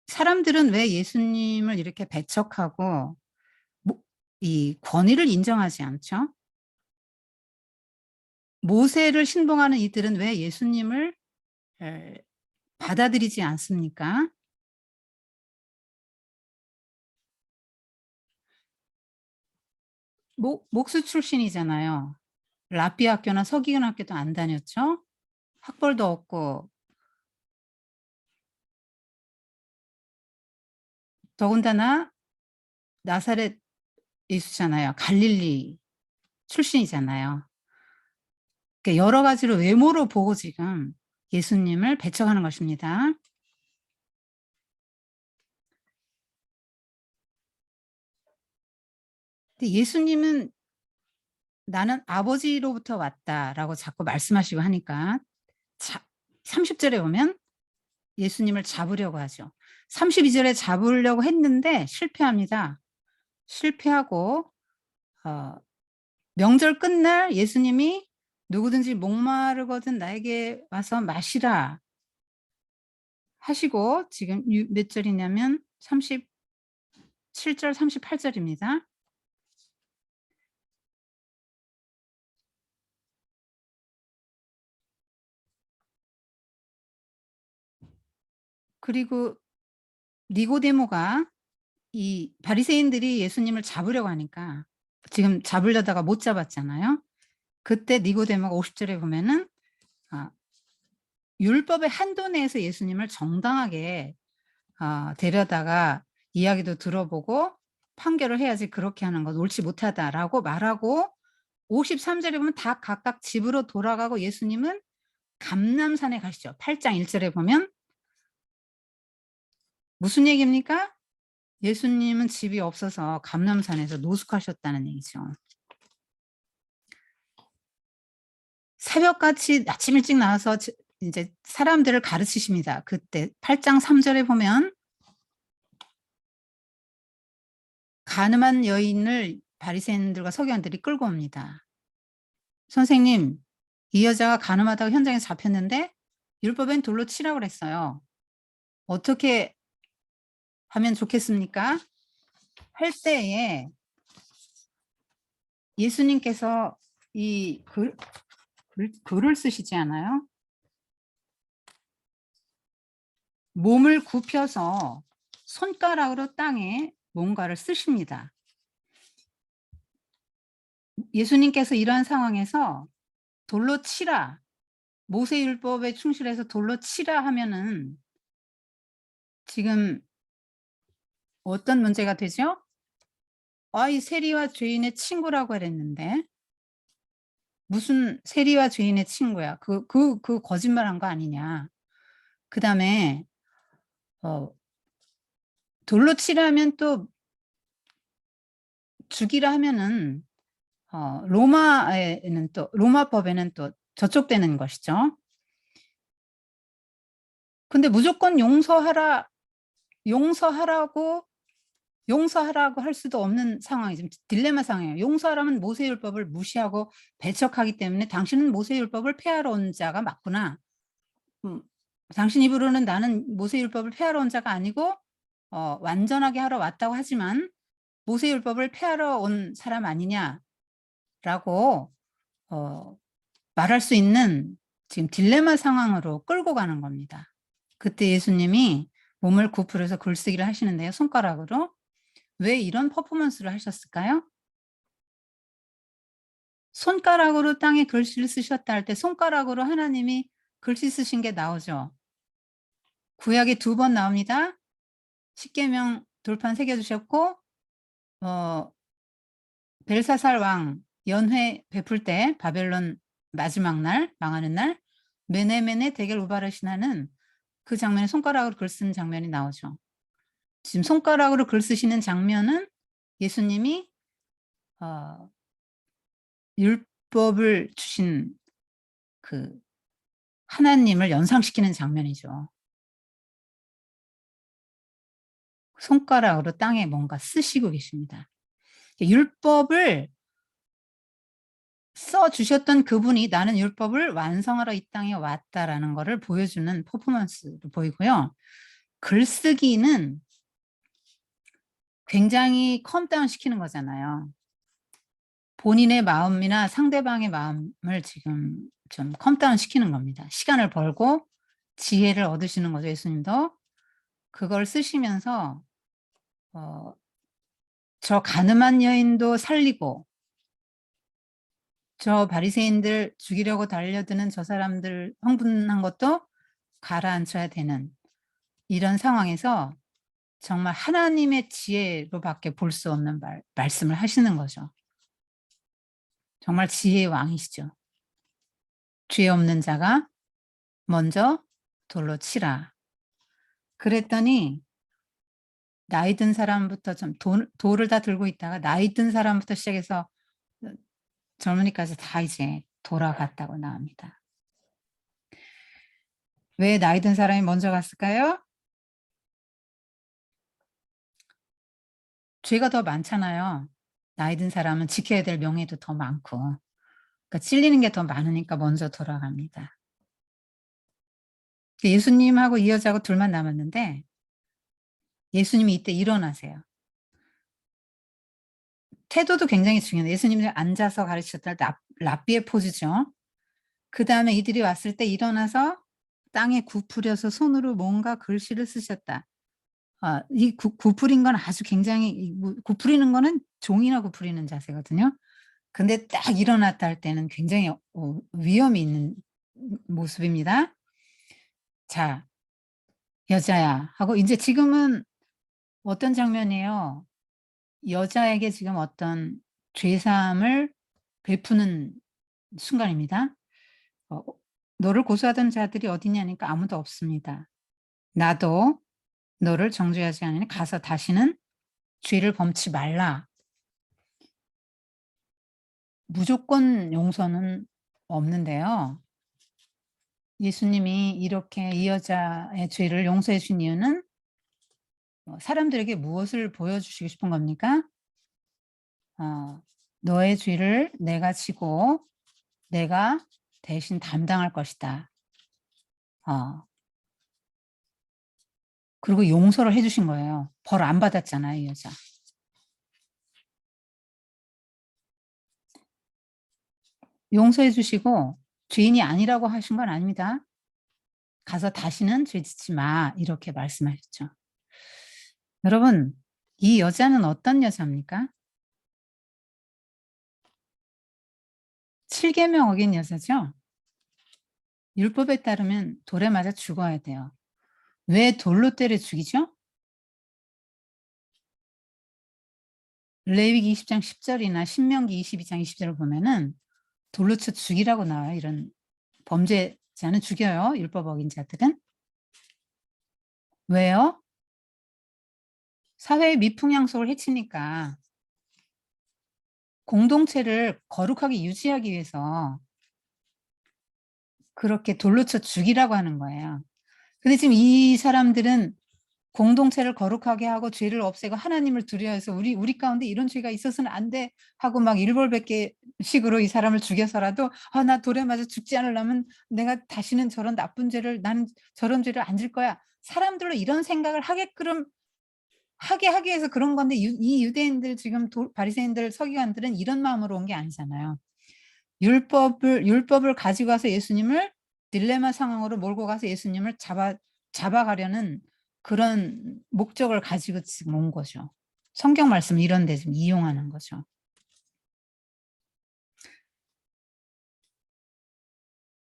사람들은 왜 예수님을 이렇게 배척하고 이 권위를 인정하지 않죠? 모세를 신봉하는 이들은 왜 예수님을 받아들이지 않습니까? 목수 출신이잖아요. 랍비 학교나 서기관 학교도 안 다녔죠? 학벌도 없고 더군다나 나사렛 예수잖아요. 갈릴리 출신이잖아요. 그러니까 여러 가지로 외모로 보고 지금 예수님을 배척하는 것입니다. 근데 예수님은 나는 아버지로부터 왔다라고 자꾸 말씀하시고 하니까 30절에 보면 예수님을 잡으려고 하죠. 32절에 잡으려고 했는데 실패합니다. 실패하고 명절 끝날 예수님이 누구든지 목마르거든 나에게 와서 마시라 하시고 지금 몇 절이냐면 37절, 38절입니다. 그리고 니고데모가 이 바리새인들이 예수님을 잡으려고 하니까 지금 잡으려다가 못 잡았잖아요. 그때 니고데모가 50절에 보면은 율법의 한도 내에서 예수님을 정당하게 데려다가 이야기도 들어보고 판결을 해야지 그렇게 하는 건 옳지 못하다라고 말하고 53절에 보면 다 각각 집으로 돌아가고 예수님은 감람산에 가시죠. 8장 1절에 보면 무슨 얘기입니까? 예수님은 집이 없어서 감람산에서 노숙하셨다는 얘기죠. 새벽같이 아침 일찍 나와서 이제 사람들을 가르치십니다. 그때 8장 3절에 보면 가늠한 여인을 바리새인들과 서기관들이 끌고 옵니다. 선생님, 이 여자가 가늠하다가 현장에 잡혔는데 율법엔 돌로 치라고 그랬어요. 어떻게 하면 좋겠습니까? 할 때에 예수님께서 이 글을 쓰시지 않아요? 몸을 굽혀서 손가락으로 땅에 뭔가를 쓰십니다. 예수님께서 이러한 상황에서 돌로 치라, 모세율법에 충실해서 돌로 치라 하면은 지금 어떤 문제가 되죠? 이 세리와 죄인의 친구라고 그랬는데 무슨 세리와 죄인의 친구야? 그 거짓말한 거 아니냐? 그 다음에 돌로 치라면 또 죽이라 하면은 로마법에는 또 저촉되는 것이죠. 근데 무조건 용서하라고 할 수도 없는 상황이 지금 딜레마 상황이에요. 용서하라면 모세율법을 무시하고 배척하기 때문에 당신은 모세율법을 폐하러 온 자가 맞구나. 당신 입으로는 나는 모세율법을 폐하러 온 자가 아니고 완전하게 하러 왔다고 하지만 모세율법을 폐하러 온 사람 아니냐라고 말할 수 있는 지금 딜레마 상황으로 끌고 가는 겁니다. 그때 예수님이 몸을 굽혀서 글쓰기를 하시는데요. 손가락으로. 왜 이런 퍼포먼스를 하셨을까요? 손가락으로 땅에 글씨를 쓰셨다 할 때 손가락으로 하나님이 글씨 쓰신 게 나오죠. 구약에 2번 나옵니다. 십계명 돌판 새겨주셨고 벨사살 왕 연회 베풀 때 바벨론 마지막 날 망하는 날 메네메네 데겔 우바르시나는 그 장면에 손가락으로 글 쓰는 장면이 나오죠. 지금 손가락으로 글 쓰시는 장면은 예수님이 율법을 주신 그 하나님을 연상시키는 장면이죠. 손가락으로 땅에 뭔가 쓰시고 계십니다. 율법을 써주셨던 그분이 나는 율법을 완성하러 이 땅에 왔다라는 것을 보여주는 퍼포먼스로 보이고요. 글쓰기는 굉장히 컴다운 시키는 거잖아요. 본인의 마음이나 상대방의 마음을 지금 좀 컴다운 시키는 겁니다. 시간을 벌고 지혜를 얻으시는 거죠. 예수님도 그걸 쓰시면서 저 가늠한 여인도 살리고 저 바리새인들 죽이려고 달려드는 저 사람들 흥분한 것도 가라앉혀야 되는 이런 상황에서 정말 하나님의 지혜로밖에 볼 수 없는 말씀을 하시는 거죠. 정말 지혜의 왕이시죠. 죄 없는 자가 먼저 돌로 치라. 그랬더니 나이 든 사람부터 좀 돌을 다 들고 있다가 나이 든 사람부터 시작해서 젊은이까지 다 이제 돌아갔다고 나옵니다. 왜 나이 든 사람이 먼저 갔을까요? 죄가 더 많잖아요. 나이 든 사람은 지켜야 될 명예도 더 많고 그러니까 찔리는 게 더 많으니까 먼저 돌아갑니다. 예수님하고 이 여자하고 둘만 남았는데 예수님이 이때 일어나세요. 태도도 굉장히 중요해요. 예수님이 앉아서 가르치셨다 랍비의 포즈죠. 그 다음에 이들이 왔을 때 일어나서 땅에 굽으려서 손으로 뭔가 글씨를 쓰셨다. 이 굽으린 건 아주 굉장히 굽으리는 거는 종이나 굽으리는 자세거든요. 근데 딱 일어났다 할 때는 굉장히 위험이 있는 모습입니다. 자, 여자야 하고 이제 지금은 어떤 장면이에요? 여자에게 지금 어떤 죄사함을 베푸는 순간입니다. 어, 너를 고소하던 자들이 어디냐니까 아무도 없습니다. 나도 너를 정죄하지 않으니 가서 다시는 죄를 범치 말라. 무조건 용서는 없는데요. 예수님이 이렇게 이 여자의 죄를 용서해 준 이유는 사람들에게 무엇을 보여주시고 싶은 겁니까? 너의 죄를 내가 지고 내가 대신 담당할 것이다. 그리고 용서를 해주신 거예요. 벌 안 받았잖아요, 이 여자. 용서해 주시고 죄인이 아니라고 하신 건 아닙니다. 가서 다시는 죄 짓지 마 이렇게 말씀하셨죠. 여러분, 이 여자는 어떤 여자입니까? 7계명 어긴 여자죠. 율법에 따르면 돌에 맞아 죽어야 돼요. 왜 돌로 때려 죽이죠? 레위기 20장 10절이나 신명기 22장 20절을 보면은 돌로 쳐 죽이라고 나와요. 이런 범죄자는 죽여요. 율법 어긴 자들은. 왜요? 사회의 미풍양속을 해치니까 공동체를 거룩하게 유지하기 위해서 그렇게 돌로 쳐 죽이라고 하는 거예요. 근데 지금 이 사람들은 공동체를 거룩하게 하고 죄를 없애고 하나님을 두려워해서 우리 가운데 이런 죄가 있어서는 안 돼 하고 막 일벌백계 식으로 이 사람을 죽여서라도 나 돌에 맞아 죽지 않으려면 내가 다시는 저런 나쁜 죄를 나는 저런 죄를 안 질 거야. 사람들로 이런 생각을 하게끔 하게 하기 위해서 그런 건데 이 유대인들 지금 바리새인들 서기관들은 이런 마음으로 온 게 아니잖아요. 율법을 가지고 와서 예수님을 딜레마 상황으로 몰고 가서 예수님을 잡아가려는 그런 목적을 가지고 지금 온 거죠. 성경 말씀 이런 데 지금 이용하는 거죠.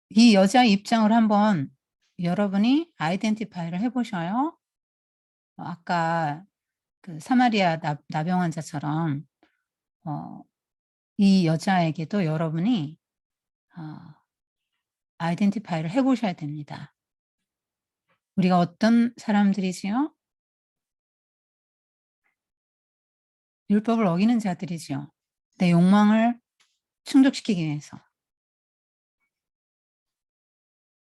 이 여자의 입장을 한번 여러분이 아이덴티파이를 해보셔요. 아까 그 사마리아 나병 환자처럼 이 여자에게도 여러분이 아이덴티파이를 해보셔야 됩니다. 우리가 어떤 사람들이지요? 율법을 어기는 자들이지요. 내 욕망을 충족시키기 위해서.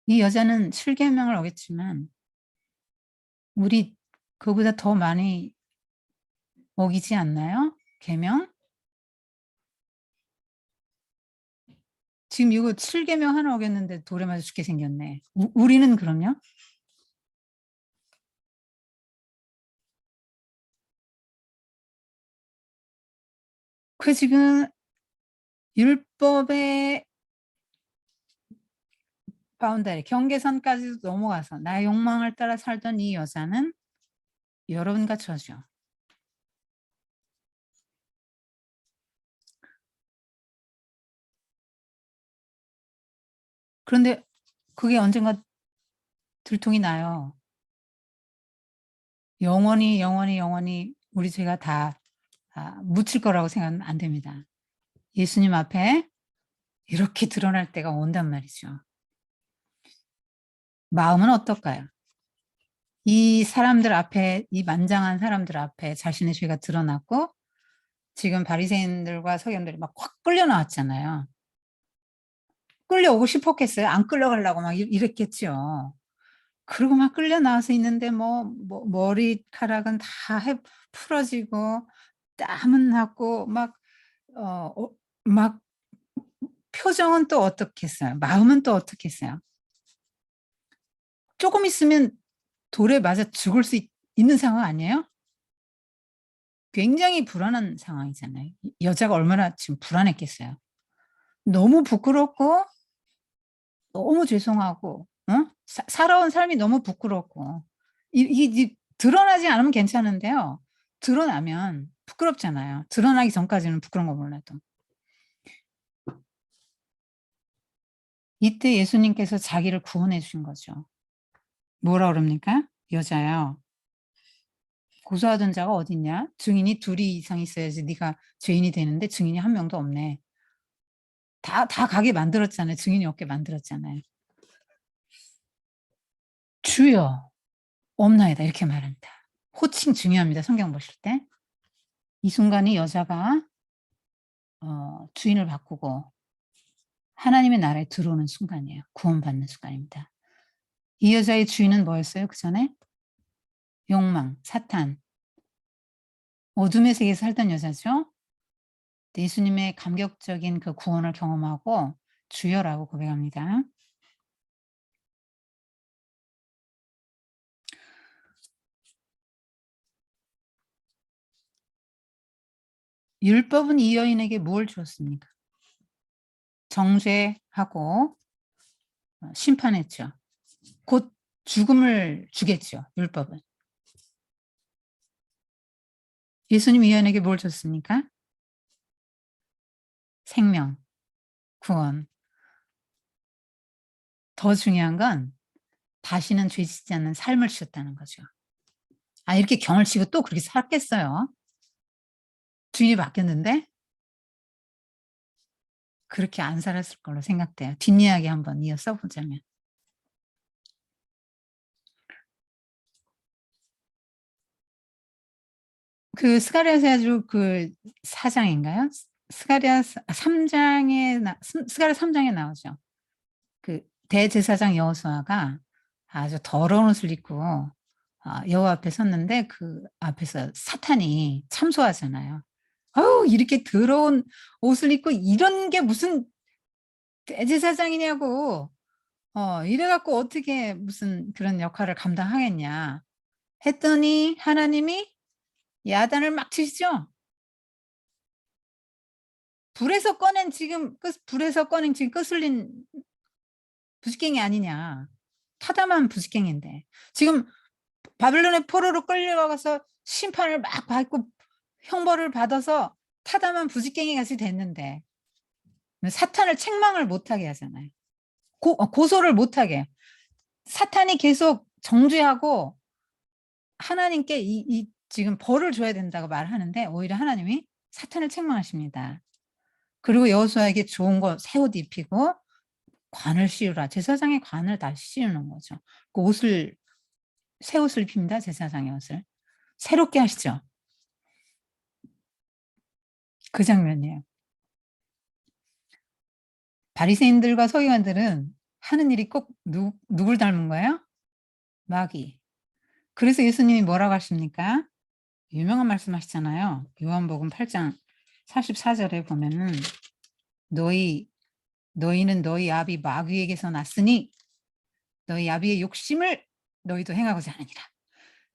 이 여자는 7계명을 어겼지만 우리 그보다 더 많이 어기지 않나요? 계명? 지금 이거 7계명 하나 어겼는데 돌에 맞아 죽게 생겼네. 우리는 그럼요? 그 지금 율법의 바운다리, 경계선까지도 넘어가서 나의 욕망을 따라 살던 이 여자는 여러분과 저죠. 그런데 그게 언젠가 들통이 나요. 영원히 우리 죄가 다 묻힐 거라고 생각은 안 됩니다. 예수님 앞에 이렇게 드러날 때가 온단 말이죠. 마음은 어떨까요? 이 사람들 앞에, 이 만장한 사람들 앞에 자신의 죄가 드러났고 지금 바리새인들과 서기관들이 막 확 끌려 나왔잖아요. 끌려오고 싶었겠어요? 안 끌려가려고 막 이랬겠죠. 그리고 막 끌려 나와서 있는데 머리카락은 다 풀어지고 땀은 났고 막 표정은 또 어떻겠어요? 마음은 또 어떻겠어요? 조금 있으면 돌에 맞아 죽을 수 있는 상황 아니에요? 굉장히 불안한 상황이잖아요. 여자가 얼마나 지금 불안했겠어요. 너무 부끄럽고 너무 죄송하고 살아온 삶이 너무 부끄럽고 이게 드러나지 않으면 괜찮은데요. 드러나면 부끄럽잖아요. 드러나기 전까지는 부끄러운 거 몰라도. 이때 예수님께서 자기를 구원해 주신 거죠. 뭐라 그럽니까? 여자야. 고소하던 자가 어딨냐? 증인이 둘이 이상 있어야지 네가 죄인이 되는데 증인이 한 명도 없네. 다 가게 만들었잖아요. 증인이 없게 만들었잖아요. 주여 없나이다 이렇게 말합니다. 호칭 중요합니다. 성경 보실 때. 이 순간이 여자가 주인을 바꾸고 하나님의 나라에 들어오는 순간이에요. 구원받는 순간입니다. 이 여자의 주인은 뭐였어요? 그 전에? 욕망, 사탄, 어둠의 세계에 살던 여자죠. 예수님의 감격적인 그 구원을 경험하고 주여라고 고백합니다. 율법은 이 여인에게 뭘 주었습니까? 정죄하고 심판했죠. 곧 죽음을 주겠죠. 율법은. 예수님 이 여인에게 뭘 줬습니까? 생명, 구원. 더 중요한 건 다시는 죄 짓지 않는 삶을 주셨다는 거죠. 아, 이렇게 경을 치고 또 그렇게 살았겠어요? 주인이 바뀌었는데? 그렇게 안 살았을 걸로 생각돼요. 뒷이야기 한번 이어서 보자면. 그 스가랴서 그 4장인가요? 스가랴 3장에 스가랴 3장에 나오죠. 그 대제사장 여호수아가 아주 더러운 옷을 입고 여호와 앞에 섰는데 그 앞에서 사탄이 참소하잖아요. 아우 이렇게 더러운 옷을 입고 이런 게 무슨 대제사장이냐고. 이래 갖고 어떻게 무슨 그런 역할을 감당하겠냐 했더니 하나님이 야단을 막 치시죠. 불에서 꺼낸 지금 거슬린 부지깽이 아니냐. 타담한 부지깽인데. 지금 바벨론의 포로로 끌려가서 심판을 막 받고 형벌을 받아서 타담한 부지깽이 같이 됐는데 사탄을 책망을 못하게 하잖아요. 고소를 못하게. 사탄이 계속 정죄하고 하나님께 지금 벌을 줘야 된다고 말하는데 오히려 하나님이 사탄을 책망하십니다. 그리고 여호수아에게 좋은 거 새 옷 입히고 관을 씌우라. 제사장의 관을 다 씌우는 거죠. 그 옷을 새 옷을 입힙니다. 제사장의 옷을. 새롭게 하시죠. 그 장면이에요. 바리새인들과 서기관들은 하는 일이 꼭 누굴 닮은 거예요? 마귀. 그래서 예수님이 뭐라고 하십니까? 유명한 말씀하시잖아요. 요한복음 8장 44절에 보면은 너희는 너희 아비 마귀에게서 났으니 너희 아비의 욕심을 너희도 행하고자 하느니라.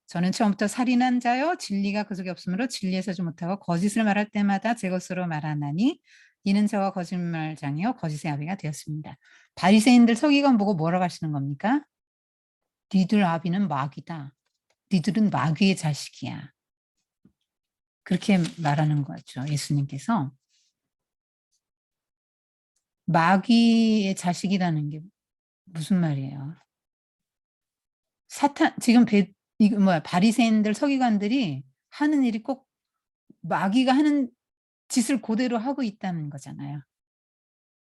저는 처음부터 살인한 자요 진리가 그 속에 없으므로 진리에 서지 못하고 거짓을 말할 때마다 제 것으로 말하나니 이는 저와 거짓말장이요 거짓의 아비가 되었습니다. 바리새인들 서기관 보고 뭐라고 하시는 겁니까? 니들 아비는 마귀다. 니들은 마귀의 자식이야. 그렇게 말하는 거죠. 예수님께서. 마귀의 자식이라는 게 무슨 말이에요? 지금 바리새인들 서기관들이 하는 일이 꼭 마귀가 하는 짓을 그대로 하고 있다는 거잖아요.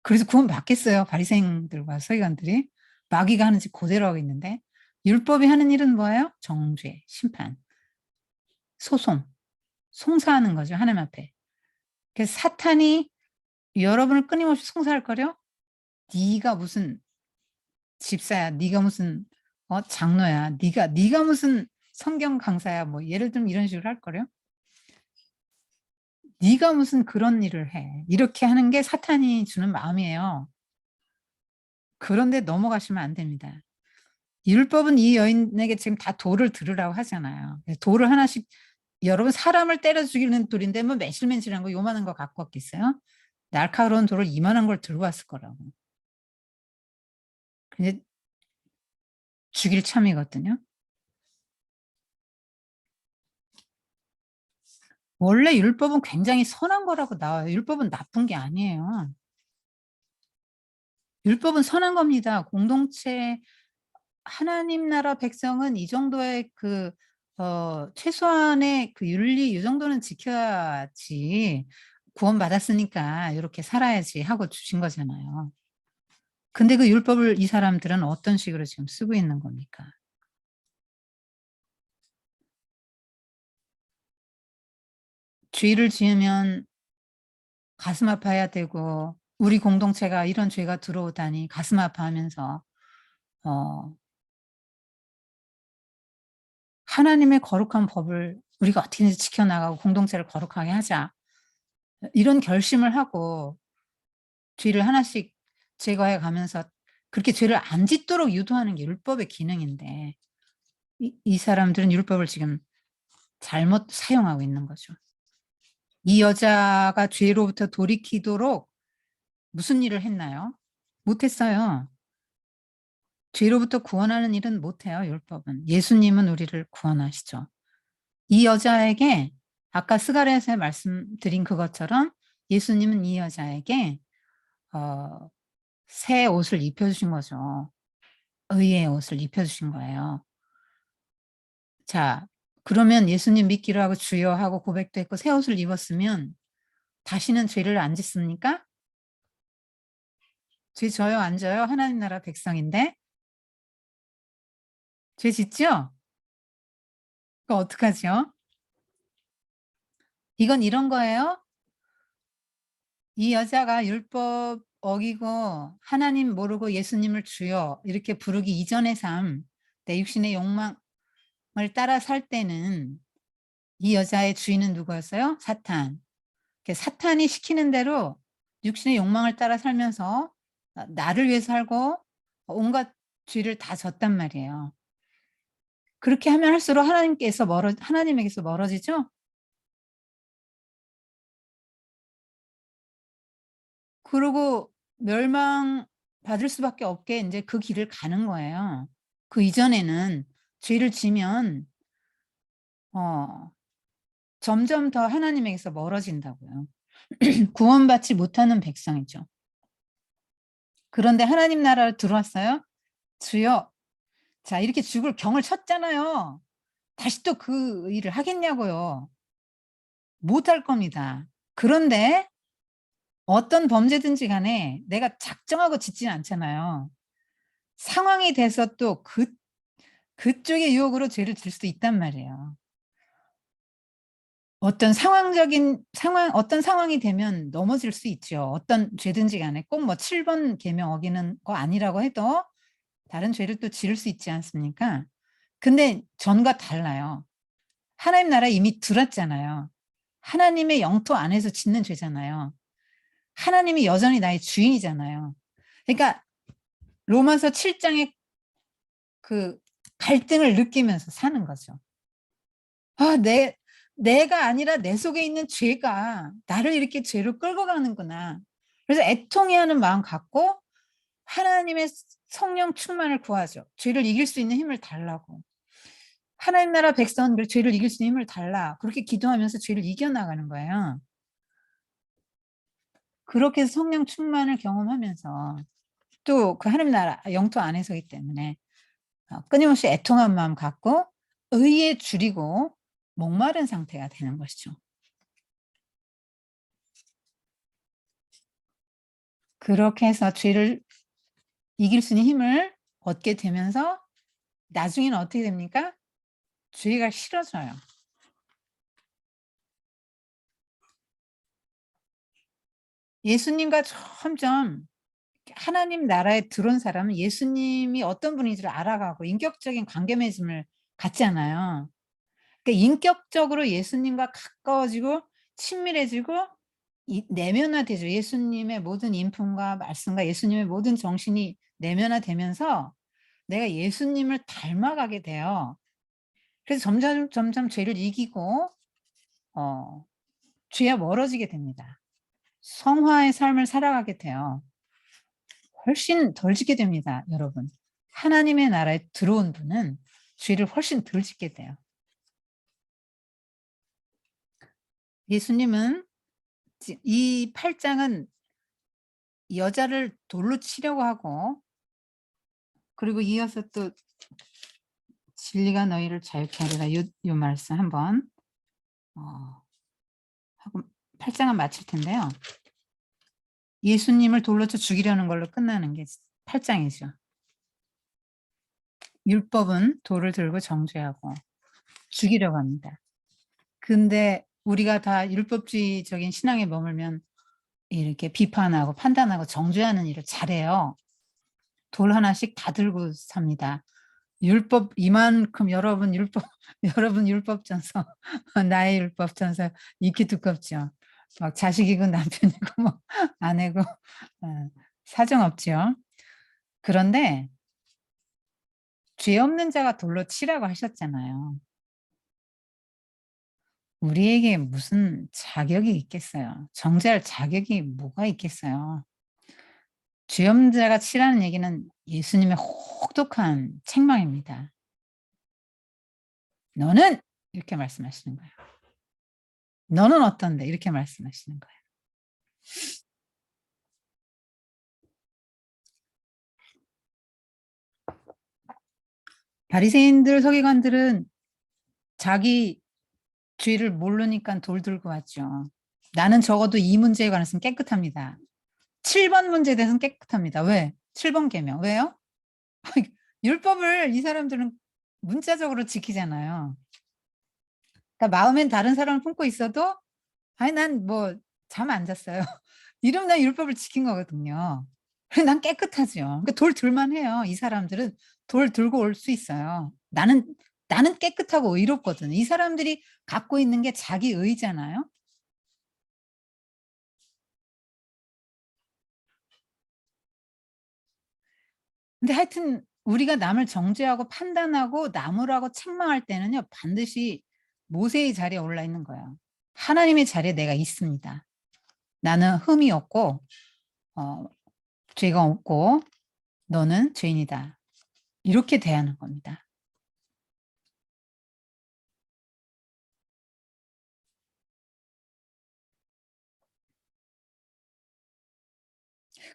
그래서 구원 받겠어요. 바리새인들과 서기관들이 마귀가 하는 짓 그대로 하고 있는데 율법이 하는 일은 뭐예요? 정죄, 심판, 소송, 송사하는 거죠. 하나님 앞에. 그래서 사탄이 여러분을 끊임없이 송사할 거려? 네가 무슨 집사야, 네가 무슨 장로야, 네가 무슨 성경 강사야, 뭐 예를 들면 이런 식으로 할 거려? 네가 무슨 그런 일을 해. 이렇게 하는 게 사탄이 주는 마음이에요. 그런데 넘어가시면 안 됩니다. 율법은 이 여인에게 지금 다 돌을 들으라고 하잖아요. 돌을 하나씩 여러분 사람을 때려 죽이는 돌인데 뭐 맨실맨실한 거 요만한 거 갖고 왔겠어요? 날카로운 돌을 이만한 걸 들고 왔을 거라고. 근데 죽일 참이거든요. 원래 율법은 굉장히 선한 거라고 나와요. 율법은 나쁜 게 아니에요. 율법은 선한 겁니다. 공동체 하나님 나라 백성은 이 정도의 최소한의 그 윤리 이 정도는 지켜야지 구원받았으니까 요렇게 살아야지 하고 주신 거잖아요. 근데 그 율법을 이 사람들은 어떤 식으로 지금 쓰고 있는 겁니까? 죄를 지으면 가슴 아파해야 되고 우리 공동체가 이런 죄가 들어오다니 가슴 아파하면서 어 하나님의 거룩한 법을 우리가 어떻게든지 지켜나가고 공동체를 거룩하게 하자. 이런 결심을 하고 죄를 하나씩 제거해 가면서 그렇게 죄를 안 짓도록 유도하는 게 율법의 기능인데 이 사람들은 율법을 지금 잘못 사용하고 있는 거죠. 이 여자가 죄로부터 돌이키도록 무슨 일을 했나요? 못 했어요. 죄로부터 구원하는 일은 못 해요, 율법은. 예수님은 우리를 구원하시죠. 이 여자에게 아까 스가랴에서 말씀드린 그것처럼 예수님은 이 여자에게 어 새 옷을 입혀 주신 거죠. 의의 옷을 입혀 주신 거예요. 자, 그러면 예수님 믿기로 하고 주여 하고 고백도 했고 새 옷을 입었으면 다시는 죄를 안 짓습니까? 죄 져요, 안 져요? 하나님 나라 백성인데. 죄 짓죠? 그거 어떡하죠? 이건 이런 거예요. 이 여자가 율법 어기고 하나님 모르고 예수님을 주여 이렇게 부르기 이전의 삶, 내 육신의 욕망을 따라 살 때는 이 여자의 주인은 누구였어요? 사탄. 사탄이 시키는 대로 육신의 욕망을 따라 살면서 나를 위해서 살고 온갖 죄를 다 졌단 말이에요. 그렇게 하면 할수록 하나님에게서 멀어지죠? 그러고 멸망받을 수밖에 없게 인제 그 길을 가는 거예요. 그 이전에는 죄를 지면 어 점점 더 하나님에게서 멀어진다고요. 구원받지 못하는 백성이죠. 그런데 하나님 나라로 들어왔어요. "주여." 자, 이렇게 죽을 경을 쳤잖아요. 다시 또 그 일을 하겠냐고요. 못할 겁니다. 그런데 어떤 범죄든지 간에 내가 작정하고 짓지는 않잖아요. 상황이 돼서 또 그쪽의 유혹으로 죄를 질 수도 있단 말이에요. 어떤 상황이 되면 넘어질 수 있죠. 어떤 죄든지 간에 꼭 뭐 7번 계명 어기는 거 아니라고 해도 다른 죄를 또 지을 수 있지 않습니까? 근데 전과 달라요. 하나님 나라에 이미 들었잖아요. 하나님의 영토 안에서 짓는 죄잖아요. 하나님이 여전히 나의 주인이잖아요. 그러니까 로마서 7 장의 그 갈등을 느끼면서 사는 거죠. '아 내가 아니라 내 속에 있는 죄가 나를 이렇게 죄로 끌고 가는구나.' 그래서 애통해하는 마음 갖고 하나님의 성령 충만을 구하죠. 죄를 이길 수 있는 힘을 달라고. 하나님 나라 백성들 죄를 이길 수 있는 힘을 달라. 그렇게 기도하면서 죄를 이겨 나가는 거예요. 그렇게 해서 성령 충만을 경험하면서 또 그 하나님 나라 영토 안에서기 때문에 끊임없이 애통한 마음 갖고 의에 줄이고 목마른 상태가 되는 것이죠. 그렇게 해서 죄를 이길 수 있는 힘을 얻게 되면서 나중에는 어떻게 됩니까? 죄가 싫어져요. 예수님과 점점 하나님 나라에 들어온 사람은 예수님이 어떤 분인지를 알아가고 인격적인 관계 맺음을 갖잖아요. 그러니까 인격적으로 예수님과 가까워지고 친밀해지고 내면화되죠. 예수님의 모든 인품과 말씀과 예수님의 모든 정신이 내면화되면서 내가 예수님을 닮아가게 돼요. 그래서 점점 죄를 이기고 어 죄와 멀어지게 됩니다. 성화의 삶을 살아가게 돼요. 훨씬 덜 짓게 됩니다, 여러분. 하나님의 나라에 들어온 분은 죄를 훨씬 덜 짓게 돼요. 예수님은 이 8 장은 여자를 돌로 치려고 하고 그리고 이어서 또 진리가 너희를 자유케 하리라. 요 말씀 한번 하고 8장은 마칠 텐데요. 예수님을 돌로 쳐 죽이려는 걸로 끝나는 게 8장이죠. 율법은 돌을 들고 정죄하고 죽이려고 합니다. 근데 우리가 다 율법주의적인 신앙에 머물면 이렇게 비판하고 판단하고 정죄하는 일을 잘해요. 돌 하나씩 다 들고 삽니다. 율법 이만큼 여러분 율법전서 나의 율법전서 익히 두껍죠. 막 자식이고 남편이고 뭐 아내고 사정 없죠. 그런데 죄 없는 자가 돌로 치라고 하셨잖아요. 우리에게 무슨 자격이 있겠어요? 정죄할 자격이 뭐가 있겠어요? 죄 없는 자가 치라는 얘기는 예수님의 혹독한 책망입니다. 너는 이렇게 말씀하시는 거예요. 너는 어떤데 이렇게 말씀하시는 거예요. 바리새인들 서기관들은 자기 죄를 모르니까 돌 들고 왔죠. 나는 적어도 이 문제에 관해서는 깨끗합니다. 7번 문제에 대해서는 깨끗합니다. 왜? 7번 계명. 왜요? 율법을 이 사람들은 문자적으로 지키잖아요. 그러니까 마음엔 다른 사람을 품고 있어도 아니 난 뭐 잠 안 잤어요. 이러면 난 율법을 지킨 거거든요. 난 깨끗하죠. 그러니까 돌 들만 해요. 이 사람들은 돌 들고 올 수 있어요. 나는 깨끗하고 의롭거든. 이 사람들이 갖고 있는 게 자기 의잖아요. 근데 하여튼 우리가 남을 정죄하고 판단하고 나무라고 책망할 때는요. 반드시 모세의 자리에 올라 있는 거예요. 하나님의 자리에 내가 있습니다. 나는 흠이 없고 죄가 없고 너는 죄인이다. 이렇게 대하는 겁니다.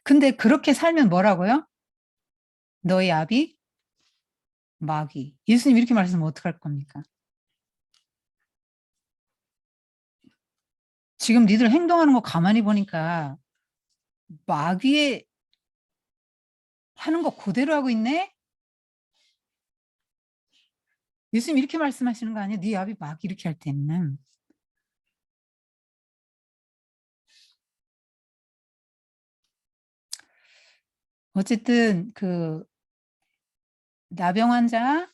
근데 그렇게 살면 뭐라고요? 너희 아비 마귀. 예수님 이렇게 말씀하면 어떡할 겁니까? 지금 니들 행동하는 거 가만히 보니까 마귀의 하는 거 그대로 하고 있네? 예수님 이렇게 말씀하시는 거 아니에요? 네 아비 마귀 이렇게 할 때는. 어쨌든 그 나병 환자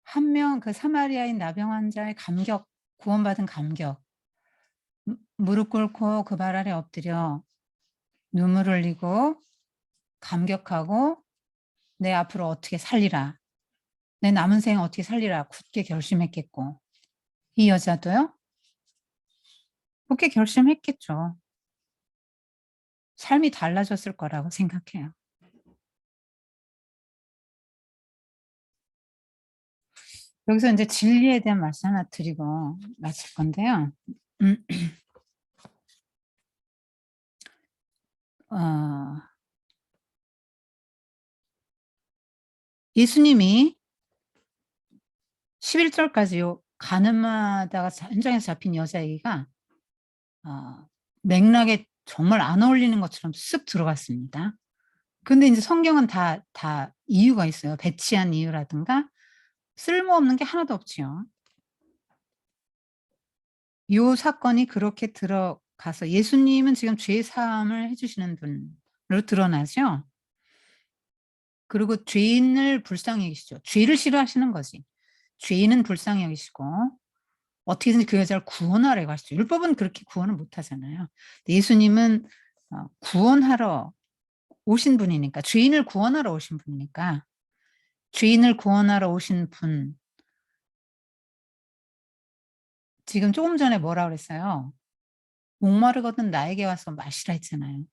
한 명, 그 사마리아인 나병 환자의 감격, 구원받은 감격. 무릎 꿇고 그 발 아래 엎드려 눈물 흘리고 감격하고 내 앞으로 어떻게 살리라. 내 남은 생 어떻게 살리라 굳게 결심했겠고 이 여자도요? 굳게 결심했겠죠. 삶이 달라졌을 거라고 생각해요. 여기서 이제 진리에 대한 말씀 하나 드리고 마칠 건데요. 예수님이 11절까지요. 가늠하다가 현장에서 잡힌 여자 얘기가 맥락에 정말 안 어울리는 것처럼 쓱 들어갔습니다. 근데 이제 성경은 다 이유가 있어요. 배치한 이유라든가 쓸모없는 게 하나도 없지요. 요 사건이 그렇게 들어가서 예수님은 지금 죄 사함을 해주시는 분으로 드러나죠. 그리고 죄인을 불쌍히 여기시죠. 죄를 싫어하시는 거지. 죄인은 불쌍히 여기시고 어떻게든지 그 여자를 구원하려고 하시죠. 율법은 그렇게 구원을 못 하잖아요. 예수님은 구원하러 오신 분이니까 죄인을 구원하러 오신 분이니까 죄인을 구원하러 오신 분 지금 조금 전에 뭐라 그랬어요? 목마르거든 나에게 와서 마시라 했잖아요.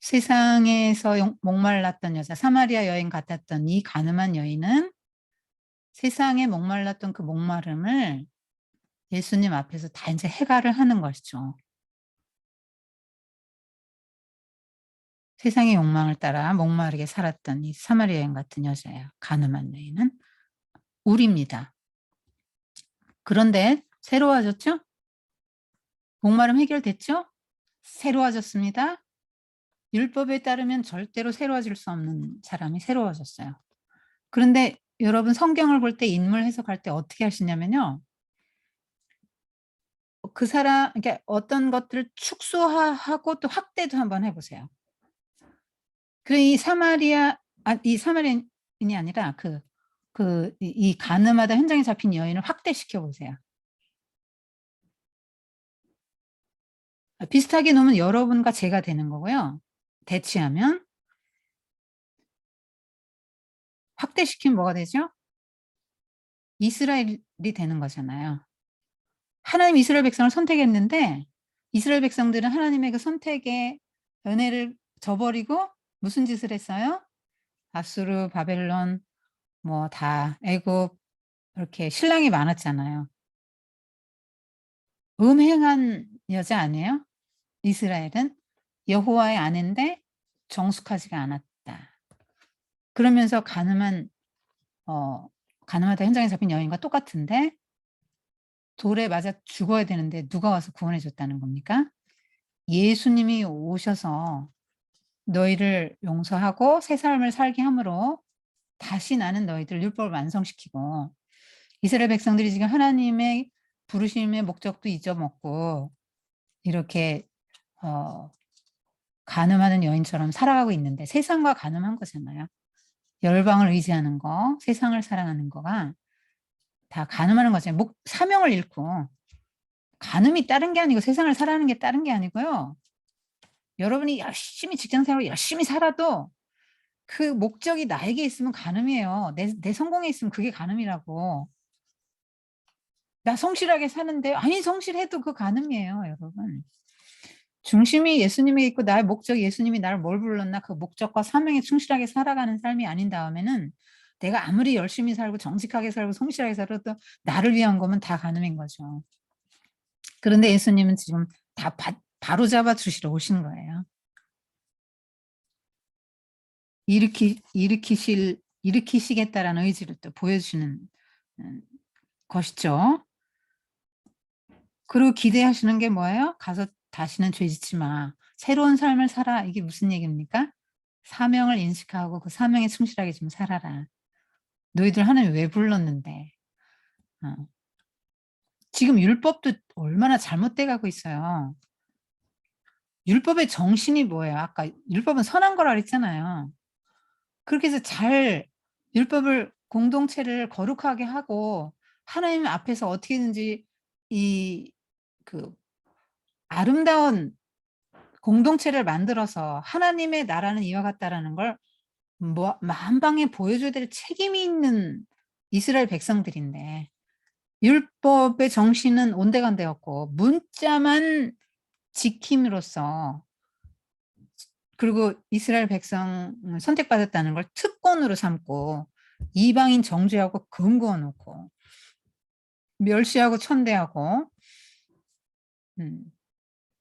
세상에서 목말랐던 여자 사마리아 여인 같았던 이 가늠한 여인은 세상에 목말랐던 그 목마름을 예수님 앞에서 다 이제 해결을 하는 것이죠. 세상의 욕망을 따라 목마르게 살았던 이 사마리아 여인 같은 여자예요. 가늠한 여인은 우리입니다. 그런데 새로워졌죠? 목마름 해결됐죠? 새로워졌습니다. 율법에 따르면 절대로 새로워질 수 없는 사람이 새로워졌어요. 그런데 여러분 성경을 볼 때 인물 해석할 때 어떻게 하시냐면요. 그 사람 그러니까 어떤 것들을 축소하고 또 확대도 한번 해 보세요. 이 사마리아인이 아니라 이 가늠하다 현장에 잡힌 여인을 확대시켜 보세요. 비슷하게 놓으면 여러분과 제가 되는 거고요. 대치하면 확대시키면 뭐가 되죠? 이스라엘이 되는 거잖아요. 하나님 이스라엘 백성을 선택했는데 이스라엘 백성들은 하나님의 그 선택의 은혜를 저버리고 무슨 짓을 했어요? 아수르, 바벨론 뭐 다 애굽 이렇게 신랑이 많았잖아요. 음행한 여자 아니에요? 이스라엘은 여호와의 아내인데 정숙하지가 않았다. 그러면서 가늠하다 현장에 잡힌 여인과 똑같은데 돌에 맞아 죽어야 되는데 누가 와서 구원해 줬다는 겁니까? 예수님이 오셔서 너희를 용서하고 새 삶을 살게 함으로 다시 나는 너희들 율법을 완성시키고 이스라엘 백성들이 지금 하나님의 부르심의 목적도 잊어먹고 이렇게 간음하는 여인처럼 살아가고 있는데 세상과 간음한 거잖아요. 열방을 의지하는 거, 세상을 사랑하는 거가 다 간음하는 거잖아요. 사명을 잃고 간음이 다른 게 아니고 세상을 살아가는 게 다른 게 아니고요. 여러분이 열심히 직장생활을 열심히 살아도 그 목적이 나에게 있으면 간음이에요. 내 성공에 있으면 그게 간음이라고. 나 성실하게 사는데 아니 성실해도 그 간음이에요, 여러분. 중심이 예수님에 있고 나의 목적이 예수님이 나를 뭘 불렀나 그 목적과 사명에 충실하게 살아가는 삶이 아닌 다음에는 내가 아무리 열심히 살고 정직하게 살고 성실하게 살아도 나를 위한 거면 다 간음인 거죠. 그런데 예수님은 지금 다 바로잡아 주시러 오신 거예요. 일으키시겠다라는 의지를 또 보여주시는 것이죠. 그리고 기대하시는 게 뭐예요? 가서 다시는 죄 짓지 마. 새로운 삶을 살아. 이게 무슨 얘기입니까? 사명을 인식하고 그 사명에 충실하게 좀 살아라. 너희들 하나님 왜 불렀는데. 지금 율법도 얼마나 잘못돼 가고 있어요. 율법의 정신이 뭐예요? 아까 율법은 선한 거라 그랬잖아요. 그렇게 해서 율법을 공동체를 거룩하게 하고 하나님 앞에서 어떻게든지 그 아름다운 공동체를 만들어서 하나님의 나라는 이와 같다라는 걸 만방에 보여줘야 될 책임이 있는 이스라엘 백성들인데 율법의 정신은 온데간데였고 문자만 지킴으로써 그리고 이스라엘 백성 선택받았다는 걸 특권으로 삼고 이방인 정죄하고 금그어 놓고 멸시하고 천대하고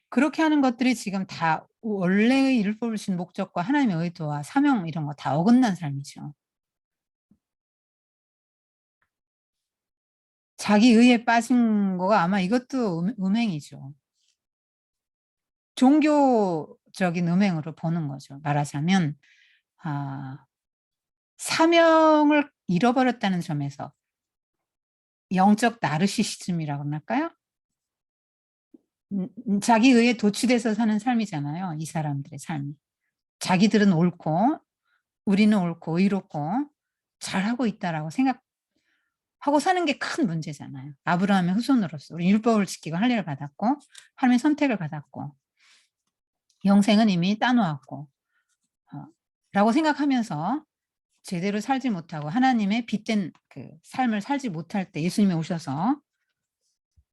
그렇게 하는 것들이 지금 다 원래의 율법을 주신 목적과 하나님의 의도와 사명 이런 거 다 어긋난 삶이죠. 자기 의에 빠진 거가 아마 이것도 음행이죠. 종교적인 음행으로 보는 거죠. 말하자면 사명을 잃어버렸다는 점에서 영적 나르시시즘이라고 할까요? 자기 의에 도취돼서 사는 삶이잖아요. 이 사람들의 삶이. 자기들은 옳고 우리는 옳고 의롭고 잘하고 있다라고 생각하고 사는 게 큰 문제잖아요. 아브라함의 후손으로서 우리 율법을 지키고 할례를 받았고 하나님의 선택을 받았고 영생은 이미 따놓았고 라고 생각하면서 제대로 살지 못하고 하나님의 빚된 그 삶을 살지 못할 때 예수님이 오셔서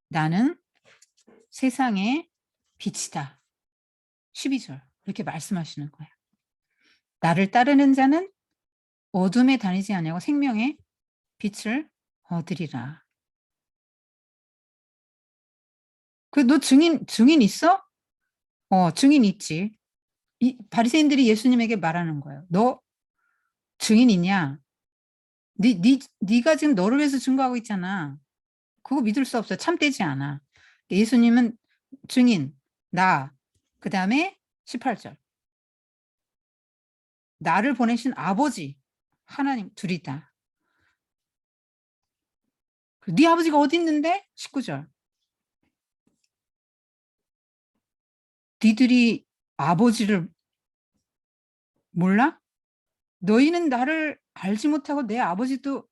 나는 세상의 빛이다. 12절 이렇게 말씀하시는 거예요. 나를 따르는 자는 어둠에 다니지 아니하고 생명의 빛을 얻으리라. 너 증인 있어? 증인 있지. 이 바리새인들이 예수님에게 말하는 거예요. 너 증인이냐? 네가 지금 너를 위해서 증거하고 있잖아. 그거 믿을 수 없어. 참되지 않아. 예수님은 증인, 나, 그 다음에 18절. 나를 보내신 아버지, 하나님 둘이다. 네 아버지가 어디 있는데? 19절. 니들이 아버지를 몰라? 너희는 나를 알지 못하고 내 아버지도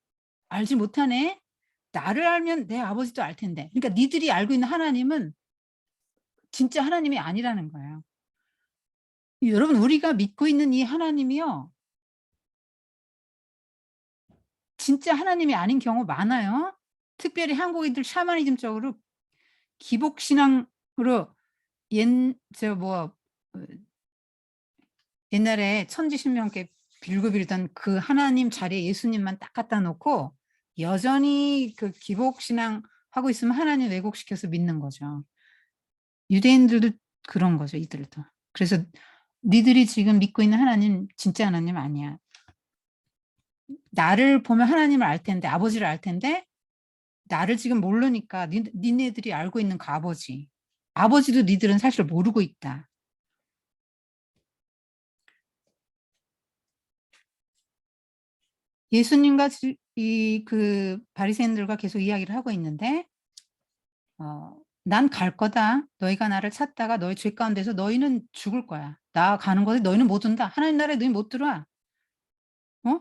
알지 못하네? 나를 알면 내 아버지도 알 텐데. 그러니까 니들이 알고 있는 하나님은 진짜 하나님이 아니라는 거예요. 여러분, 우리가 믿고 있는 이 하나님이요. 진짜 하나님이 아닌 경우 많아요. 특별히 한국인들 샤머니즘 쪽으로 기복신앙으로 옛날에 천지신명께 빌고 빌던 그 하나님 자리에 예수님만 딱 갖다 놓고 여전히 그 기복신앙 하고 있으면 하나님 왜곡시켜서 믿는 거죠. 유대인들도 그런 거죠, 이들도. 그래서 니들이 지금 믿고 있는 하나님 진짜 하나님 아니야. 나를 보면 하나님을 알 텐데, 아버지를 알 텐데 나를 지금 모르니까 니네들이 알고 있는 그 아버지. 아버지도 니들은 사실 모르고 있다. 예수님과 이 그 바리새인들과 계속 이야기를 하고 있는데 난 갈 거다. 너희가 나를 찾다가 너희 죄 가운데서 너희는 죽을 거야. 나 가는 곳에 너희는 못 온다. 하나님 나라에 너희 못 들어와. 어?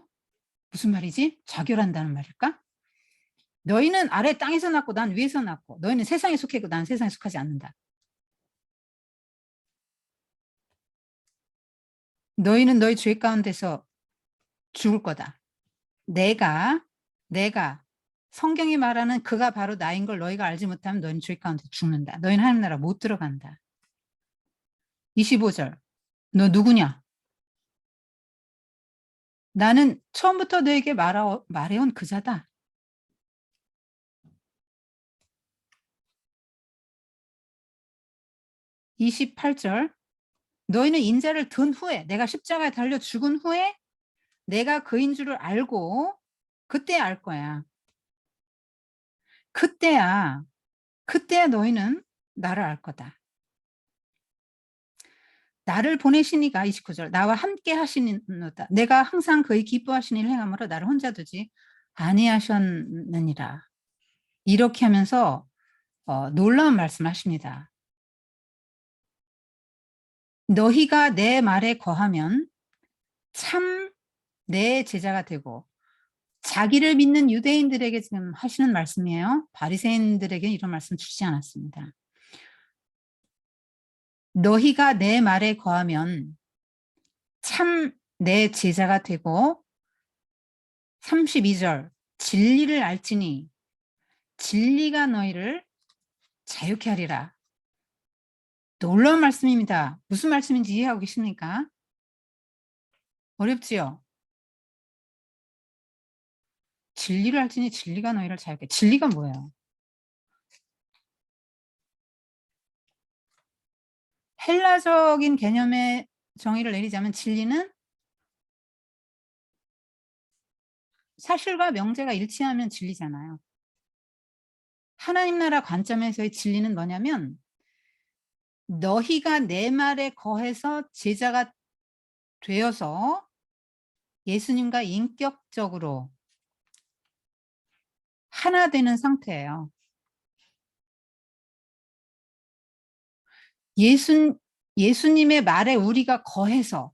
무슨 말이지? 자결한다는 말일까? 너희는 아래 땅에서 났고 난 위에서 났고 너희는 세상에 속해 있고 난 세상에 속하지 않는다. 너희는 너희 죄 가운데서 죽을 거다. 내가 성경이 말하는 그가 바로 나인 걸 너희가 알지 못하면 너희는 죄 가운데 죽는다. 너희는 하나님 나라 못 들어간다. 25절. 너 누구냐? 나는 처음부터 너에게 말해온 그자다. 28절. 너희는 인자를 든 후에 내가 십자가에 달려 죽은 후에 내가 그인 줄을 알고 그때 알 거야. 그때야 너희는 나를 알 거다. 나를 보내신 이가 29절 나와 함께 하시는도다. 내가 항상 그의 기뻐하신 일을 행함으로 나를 혼자 두지 아니하셨느니라. 이렇게 하면서 놀라운 말씀을 하십니다. 너희가 내 말에 거하면 참 내 제자가 되고 자기를 믿는 유대인들에게 지금 하시는 말씀이에요. 바리새인들에게 이런 말씀 주시지 않았습니다. 너희가 내 말에 거하면 참 내 제자가 되고 32절 진리를 알지니 진리가 너희를 자유케 하리라. 놀라운 말씀입니다. 무슨 말씀인지 이해하고 계십니까? 어렵지요? 진리를 알지니 진리가 너희를 자유케. 진리가 뭐예요? 헬라적인 개념의 정의를 내리자면 진리는 사실과 명제가 일치하면 진리잖아요. 하나님 나라 관점에서의 진리는 뭐냐면 너희가 내 말에 거해서 제자가 되어서 예수님과 인격적으로 하나 되는 상태예요. 예수님의 말에 우리가 거해서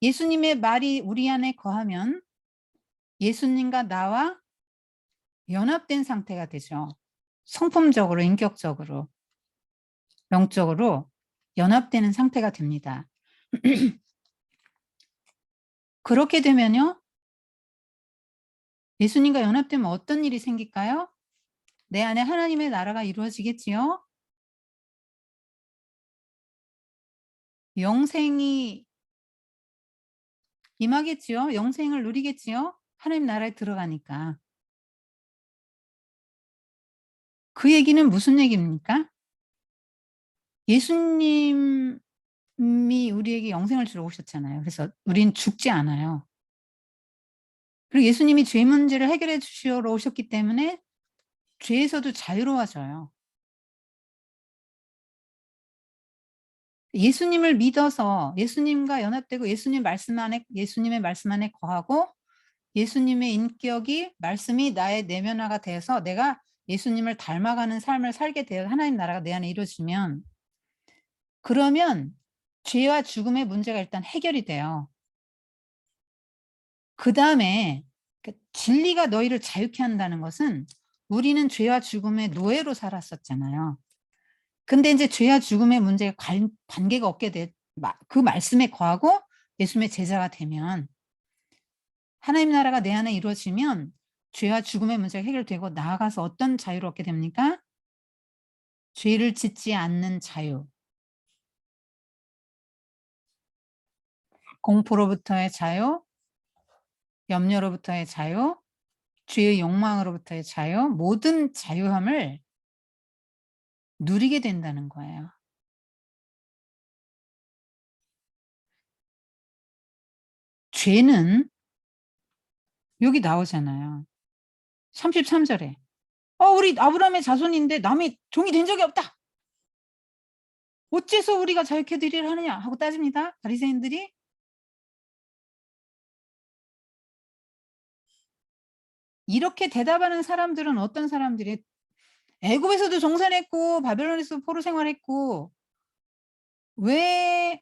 예수님의 말이 우리 안에 거하면 예수님과 나와 연합된 상태가 되죠. 성품적으로, 인격적으로, 영적으로 연합되는 상태가 됩니다. 그렇게 되면요. 예수님과 연합되면 어떤 일이 생길까요? 내 안에 하나님의 나라가 이루어지겠지요. 영생이 임하겠지요. 영생을 누리겠지요. 하나님 나라에 들어가니까. 그 얘기는 무슨 얘기입니까? 예수님 예수님이 우리에게 영생을 주러 오셨잖아요. 그래서 우린 죽지 않아요. 그리고 예수님이 죄 문제를 해결해 주시러 오셨기 때문에 죄에서도 자유로워져요. 예수님을 믿어서 예수님과 연합되고 예수님의 말씀 안에 거하고 예수님의 인격이 말씀이 나의 내면화가 돼서 내가 예수님을 닮아가는 삶을 살게 되어 하나님 나라가 내 안에 이루어지면 그러면 죄와 죽음의 문제가 일단 해결이 돼요. 그다음에 진리가 너희를 자유케 한다는 것은 우리는 죄와 죽음의 노예로 살았었잖아요. 근데 이제 죄와 죽음의 문제에 관계가 없게 그 말씀에 거하고 예수님의 제자가 되면 하나님 나라가 내 안에 이루어지면 죄와 죽음의 문제가 해결되고 나아가서 어떤 자유를 얻게 됩니까? 죄를 짓지 않는 자유, 공포로부터의 자유, 염려로부터의 자유, 죄의 욕망으로부터의 자유, 모든 자유함을 누리게 된다는 거예요. 죄는 여기 나오잖아요. 33절에 우리 아브라함의 자손인데 남의 종이 된 적이 없다. 어째서 우리가 자유케 되리라 하느냐 하고 따집니다. 바리새인들이. 이렇게 대답하는 사람들은 어떤 사람들이 애굽에서도 종살했고 바벨론에서도 포로 생활했고 왜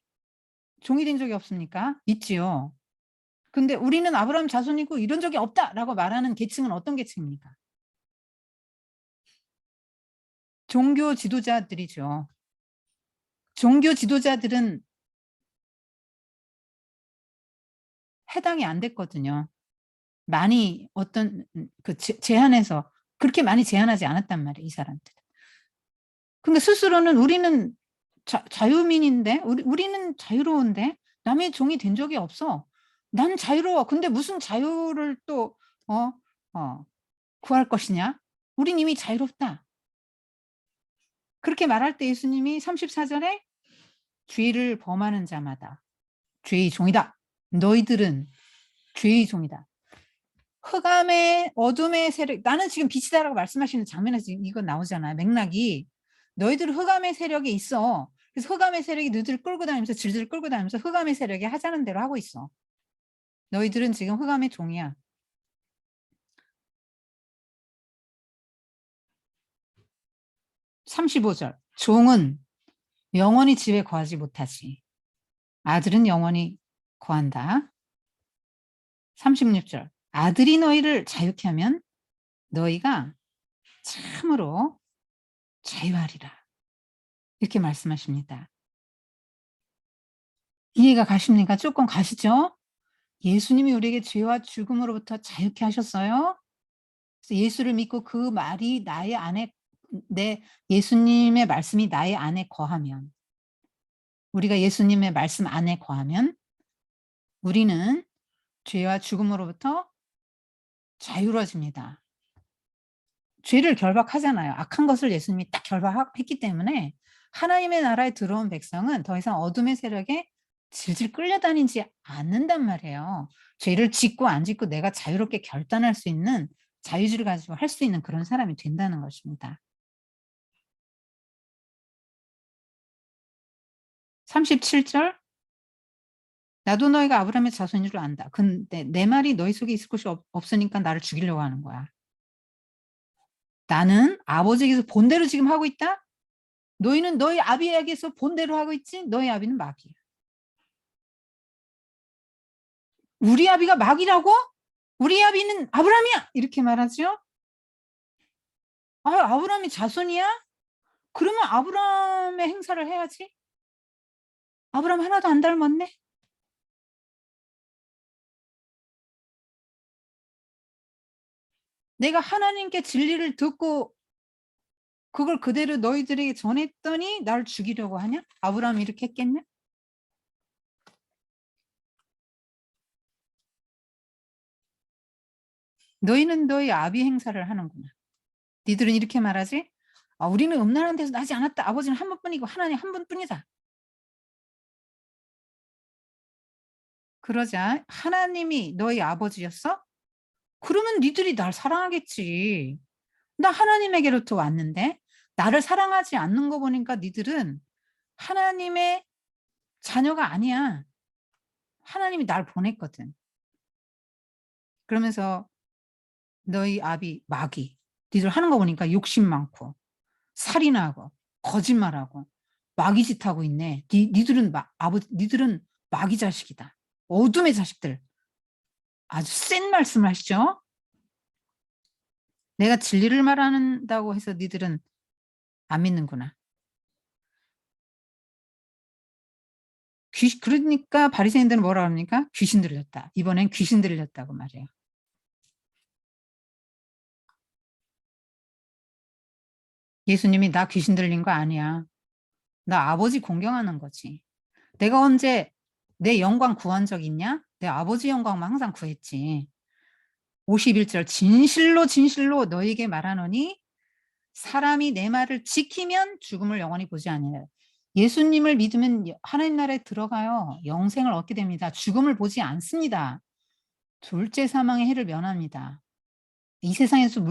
종이 된 적이 없습니까? 있지요. 근데 우리는 아브라함 자손이고 이런 적이 없다라고 말하는 계층은 어떤 계층입니까? 종교 지도자들이죠. 종교 지도자들은 해당이 안 됐거든요. 많이 어떤 그 제한해서 그렇게 많이 제한하지 않았단 말이에요. 이 사람들. 근데 스스로는 우리는 자유민인데 우리는 자유로운데 남의 종이 된 적이 없어. 난 자유로워. 근데 무슨 자유를 또 어, 구할 것이냐? 우린 이미 자유롭다. 그렇게 말할 때 예수님이 34절에 죄를 범하는 자마다 죄의 종이다. 너희들은 죄의 종이다. 흑암의 어둠의 세력, 나는 지금 빛이다라고 말씀하시는 장면에서 이거 나오잖아요. 맥락이. 너희들은 흑암의 세력에 있어. 그래서 흑암의 세력이 너희들을 끌고 다니면서 질질 끌고 다니면서 흑암의 세력이 하자는 대로 하고 있어. 너희들은 지금 흑암의 종이야. 35절. 종은 영원히 집에 거하지 못하지. 아들은 영원히 거한다. 36절. 아들이 너희를 자유케 하면 너희가 참으로 자유하리라. 이렇게 말씀하십니다. 이해가 가십니까? 조금 가시죠? 예수님이 우리에게 죄와 죽음으로부터 자유케 하셨어요. 그래서 예수를 믿고 그 말이 나의 안에 예수님의 말씀이 나의 안에 거하면 우리가 예수님의 말씀 안에 거하면 우리는 죄와 죽음으로부터 자유로워집니다. 죄를 결박하잖아요. 악한 것을 예수님이 딱 결박했기 때문에 하나님의 나라에 들어온 백성은 더 이상 어둠의 세력에 질질 끌려다니지 않는단 말이에요. 죄를 짓고 안 짓고 내가 자유롭게 결단할 수 있는 자유주의를 가지고 할 수 있는 그런 사람이 된다는 것입니다. 37절 나도 너희가 아브라함의 자손인 줄 안다. 근데 내 말이 너희 속에 있을 곳이 없으니까 나를 죽이려고 하는 거야. 나는 아버지에게서 본 대로 지금 하고 있다? 너희는 너희 아비에게서 본 대로 하고 있지? 너희 아비는 마귀야. 우리 아비가 마귀라고? 우리 아비는 아브라함이야! 이렇게 말하죠. 아브라함이 자손이야? 그러면 아브라함의 행사를 해야지. 아브라함 하나도 안 닮았네? 내가 하나님께 진리를 듣고 그걸 그대로 너희들에게 전했더니 날 죽이려고 하냐? 아브라함이 이렇게 했겠냐? 너희는 너희 아비 행사를 하는구나. 니들은 이렇게 말하지? 우리는 음란한 데서 나지 않았다. 아버지는 한 분뿐이고 하나님 한 분뿐이다. 그러자 하나님이 너희 아버지였어? 그러면 니들이 날 사랑하겠지. 나 하나님에게로부터 왔는데 나를 사랑하지 않는 거 보니까 니들은 하나님의 자녀가 아니야. 하나님이 날 보냈거든. 그러면서 너희 아비 마귀 니들 하는 거 보니까 욕심 많고 살인하고 거짓말하고 마귀 짓 하고 있네. 니들은 마귀 자식이다. 어둠의 자식들. 아주 센 말씀을 하시죠. 내가 진리를 말한다고 해서 니들은 안 믿는구나. 그러니까 바리새인들은 뭐라 합니까? 귀신 들렸다. 이번엔 귀신 들렸다고 말해요. 예수님이 나 귀신 들린 거 아니야. 나 아버지 공경하는 거지. 내가 언제 내 영광 구한 적 있냐? 내 아버지 영광만 항상 구했지. 51절 진실로 진실로 너에게 말하노니 사람이 내 말을 지키면 죽음을 영원히 보지 아니하리라. 예수님을 믿으면 하나님 나라에 들어가요. 영생을 얻게 됩니다. 죽음을 보지 않습니다. 둘째 사망의 해를 면합니다. 이 세상에서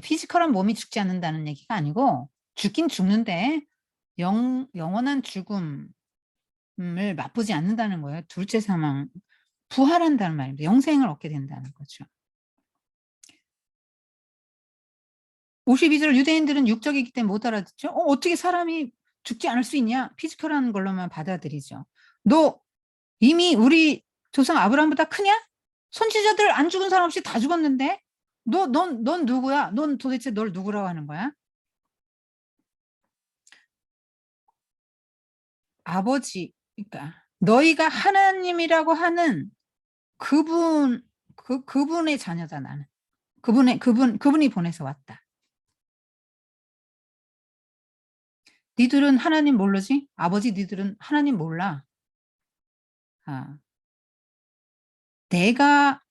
피지컬한 몸이 죽지 않는다는 얘기가 아니고 죽긴 죽는데 영원한 죽음을 맛보지 않는다는 거예요. 둘째 사망, 부활한다는 말입니다. 영생을 얻게 된다는 거죠. 52절 유대인들은 육적이기 때문에 못 알아듣죠. 어떻게 사람이 죽지 않을 수 있냐? 피지컬한 걸로만 받아들이죠. 너 이미 우리 조상 아브라함보다 크냐? 선지자들 안 죽은 사람 없이 다 죽었는데 넌 누구야? 넌 도대체 널 누구라고 하는 거야? 아버지, 그러니까 너희가 하나님이라고 하는 그분의 자녀다 나는. 그분이 보내서 왔다. 니들은 하나님 모르지? 아버지 니들은 하나님 몰라. 아,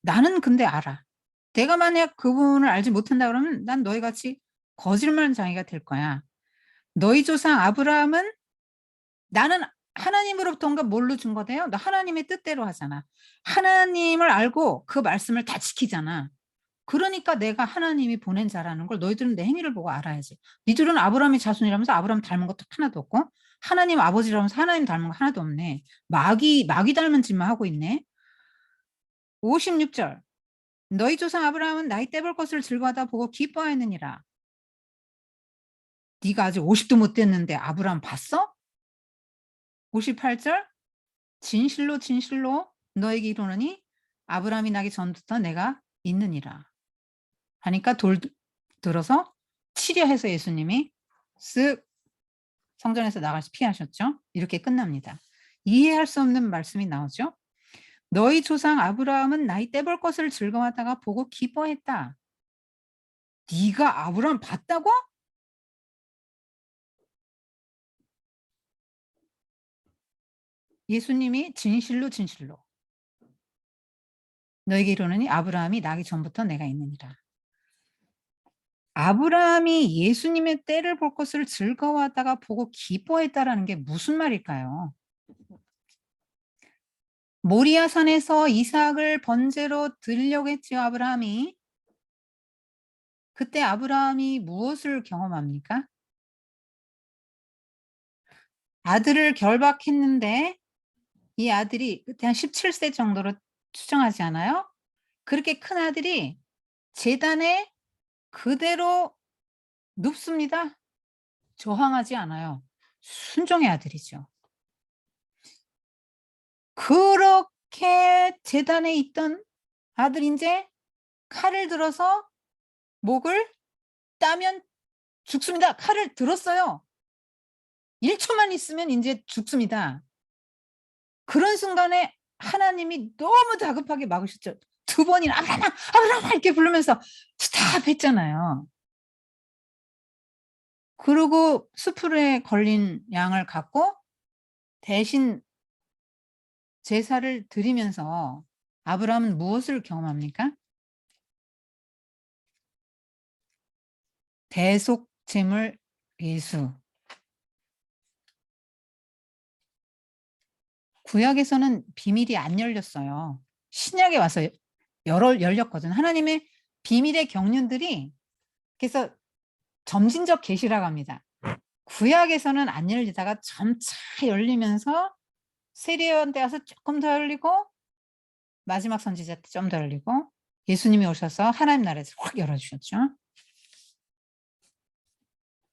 나는 근데 알아. 내가 만약 그분을 알지 못한다 그러면 난 너희 같이 거짓말장이가 될 거야. 너희 조상 아브라함은 나는 하나님으로부터 온가 뭘로 준 거대요? 너 하나님의 뜻대로 하잖아. 하나님을 알고 그 말씀을 다 지키잖아. 그러니까 내가 하나님이 보낸 자라는 걸 너희들은 내 행위를 보고 알아야지. 니들은 아브라함의 자손이라면서 아브라함 닮은 것도 하나도 없고 하나님 아버지라면서 하나님 닮은 거 하나도 없네. 마귀 닮은 짓만 하고 있네. 56절 너희 조상 아브라함은 나이 떼볼 것을 즐거워하다 보고 기뻐하였느니라. 네가 아직 50도 못 됐는데 아브라함 봤어? 58절 진실로 진실로 너에게 이르노니 아브라함이 나기 전부터 내가 있느니라. 하니까 돌 들어서 치려해서 예수님이 쓱 성전에서 나가서 피하셨죠. 이렇게 끝납니다. 이해할 수 없는 말씀이 나오죠. 너희 조상 아브라함은 나이 떼볼 것을 즐거워하다가 보고 기뻐했다. 네가 아브라함 봤다고? 예수님이 진실로 진실로 너에게 이르노니 아브라함이 나기 전부터 내가 있느니라. 아브라함이 예수님의 때를 볼 것을 즐거워하다가 보고 기뻐했다라는 게 무슨 말일까요? 모리아 산에서 이삭을 번제로 드리려고 했지요, 아브라함이. 그때 아브라함이 무엇을 경험합니까? 아들을 결박했는데 이 아들이 그때 한 17세 정도로 추정하지 않아요? 그렇게 큰 아들이 제단에 그대로 눕습니다. 저항하지 않아요. 순종의 아들이죠. 그렇게 제단에 있던 아들이 인제 칼을 들어서 목을 따면 죽습니다. 칼을 들었어요. 1 초만 있으면 인제 죽습니다. 그런 순간에 하나님이 너무 다급하게 막으셨죠. 2 번이나 "아브라함아, 아브라함아." 이렇게 부르면서 스탑했잖아요. 그러고 수풀에 걸린 양을 갖고 대신 제사를 드리면서 아브라함은 무엇을 경험합니까? 대속 제물 예수. 구약에서는 비밀이 안 열렸어요. 신약에 와서 열렸거든. 하나님의 비밀의 경륜들이 그래서 점진적 계시라고 합니다. 구약에서는 안 열리다가 점차 열리면서 세례요한 때 와서 조금 더 열리고 마지막 선지자 때 좀 더 열리고 예수님이 오셔서 하나님 나라에서 확 열어주셨죠.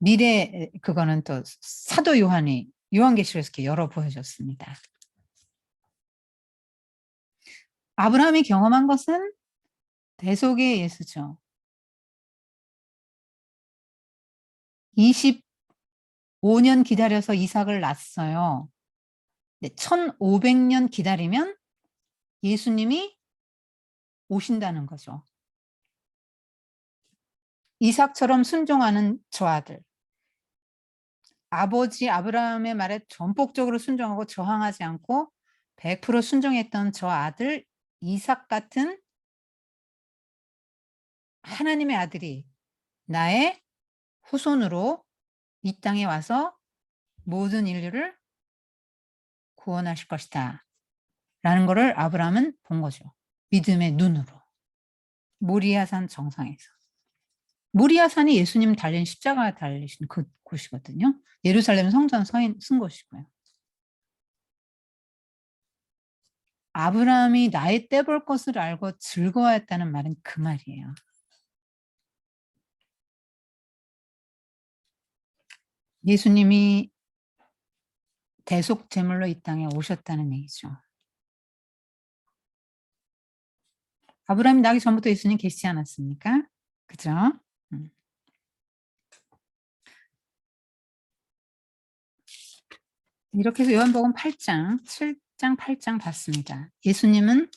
미래 그거는 또 사도 요한이 요한계시록에서 이렇게 열어 보여줬습니다. 아브라함이 경험한 것은 대속의 예수죠. 25년 기다려서 이삭을 낳았어요. 1500년 기다리면 예수님이 오신다는 거죠. 이삭처럼 순종하는 저 아들. 아버지 아브라함의 말에 전폭적으로 순종하고 저항하지 않고 100% 순종했던 저 아들 이삭 같은 하나님의 아들이 나의 후손으로 이 땅에 와서 모든 인류를 구원하실 것이다. 라는 것을 아브라함은 본 거죠. 믿음의 눈으로. 모리아산 정상에서. 모리아산이 예수님 달린 십자가 달리신 그 곳이거든요. 예루살렘 성전 쓴 곳이고요. 아브라함이 나의 때 볼 것을 알고 즐거워했다는 말은 그 말이에요. 예수님이 대속 제물로 이 땅에 오셨다는 얘기죠. 아브라함이 나기 전부터 예수님 계시지 않았습니까? 그죠? 이렇게 해서 요한복음 8장, 7장, 8장 봤습니다. 예수님은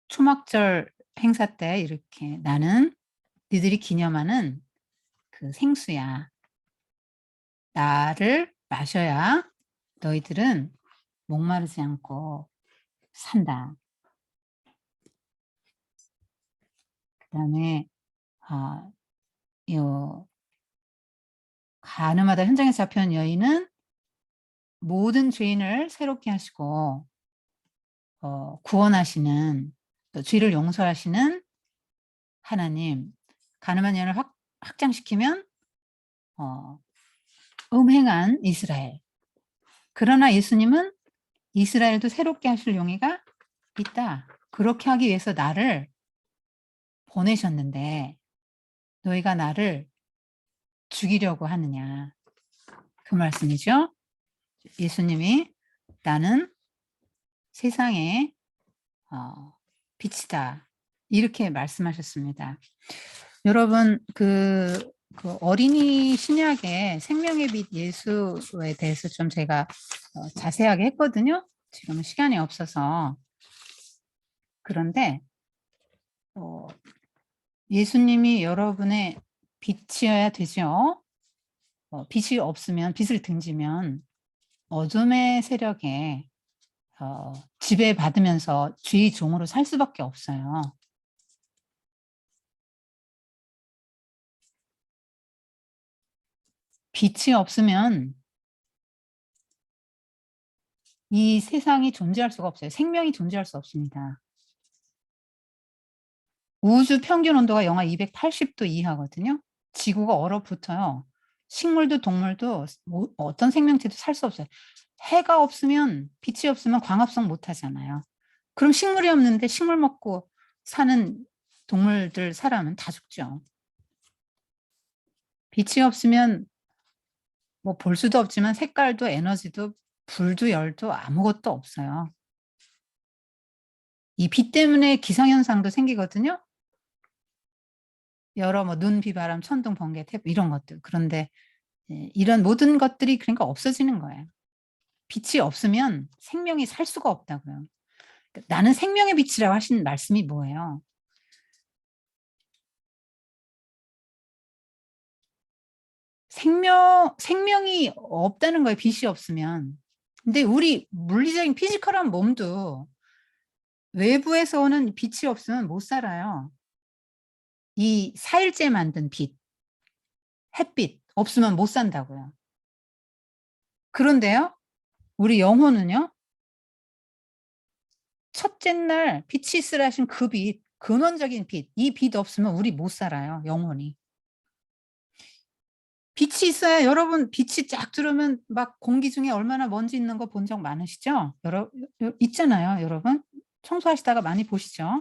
초막절 행사 때 이렇게 나는 니들이 기념하는 그 생수야. 나를 마셔야 너희들은 목마르지 않고 산다. 그다음에 요 가늠하다 현장에서 잡혀온 여인은 모든 죄인을 새롭게 하시고 구원하시는 또 죄를 용서하시는 하나님, 가늠한 여인을 확장시키면 음행한 이스라엘. 그러나 예수님은 이스라엘도 새롭게 하실 용의가 있다. 그렇게 하기 위해서 나를 보내셨는데 너희가 나를 죽이려고 하느냐. 그 말씀이죠. 예수님이 나는 세상의 빛이다. 이렇게 말씀하셨습니다. 여러분 그 어린이 신약의 생명의 빛 예수에 대해서 좀 제가 자세하게 했거든요. 지금은 시간이 없어서. 그런데 예수님이 여러분의 빛이어야 되죠. 빛이 없으면 빛을 등지면 어둠의 세력에 지배받으면서 주의 종으로 살 수밖에 없어요. 빛이 없으면 이 세상이 존재할 수가 없어요. 생명이 존재할 수 없습니다. 우주 평균 온도가 영하 280도 이하거든요. 지구가 얼어붙어요. 식물도 동물도 어떤 생명체도 살 수 없어요. 해가 없으면 빛이 없으면 광합성 못 하잖아요. 그럼 식물이 없는데 식물 먹고 사는 동물들 사람은 다 죽죠. 빛이 없으면 뭐 볼 수도 없지만 색깔도 에너지도 불도 열도 아무것도 없어요. 이 빛 때문에 기상현상도 생기거든요. 여러 뭐 눈, 비, 바람, 천둥, 번개, 태풍 이런 것들. 그런데 이런 모든 것들이 그러니까 없어지는 거예요. 빛이 없으면 생명이 살 수가 없다고요. 나는 생명의 빛이라고 하신 말씀이 뭐예요? 생명이 없다는 거예요. 빛이 없으면. 근데 우리 물리적인 피지컬한 몸도 외부에서 오는 빛이 없으면 못 살아요. 이 4일째 만든 빛, 햇빛 없으면 못 산다고요. 그런데요. 우리 영혼은요. 첫째 날 빛이 있으라 하신 그 빛, 근원적인 빛, 이 빛 없으면 우리 못 살아요. 영혼이. 빛이 있어야 여러분 빛이 쫙 들어오면 막 공기 중에 얼마나 먼지 있는 거 본 적 많으시죠? 있잖아요, 여러분. 청소하시다가 많이 보시죠.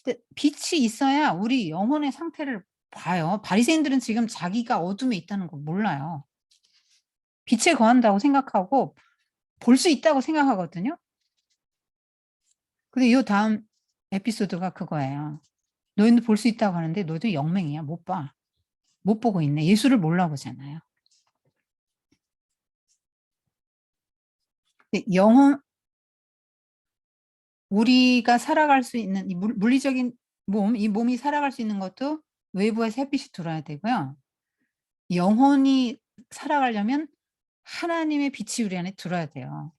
근데 빛이 있어야 우리 영혼의 상태를 봐요. 바리새인들은 지금 자기가 어둠에 있다는 거 몰라요. 빛에 거한다고 생각하고 볼 수 있다고 생각하거든요. 근데 이 다음 에피소드가 그거예요. 너희는 볼 수 있다고 하는데 너희도 영맹이야. 못 봐. 못 보고 있네. 예수를 몰라보잖아요. 영혼, 우리가 살아갈 수 있는 이 물리적인 몸, 이 몸이 살아갈 수 있는 것도 외부에서 햇빛이 들어야 되고요. 영혼이 살아가려면 하나님의 빛이 우리 안에 들어야 돼요.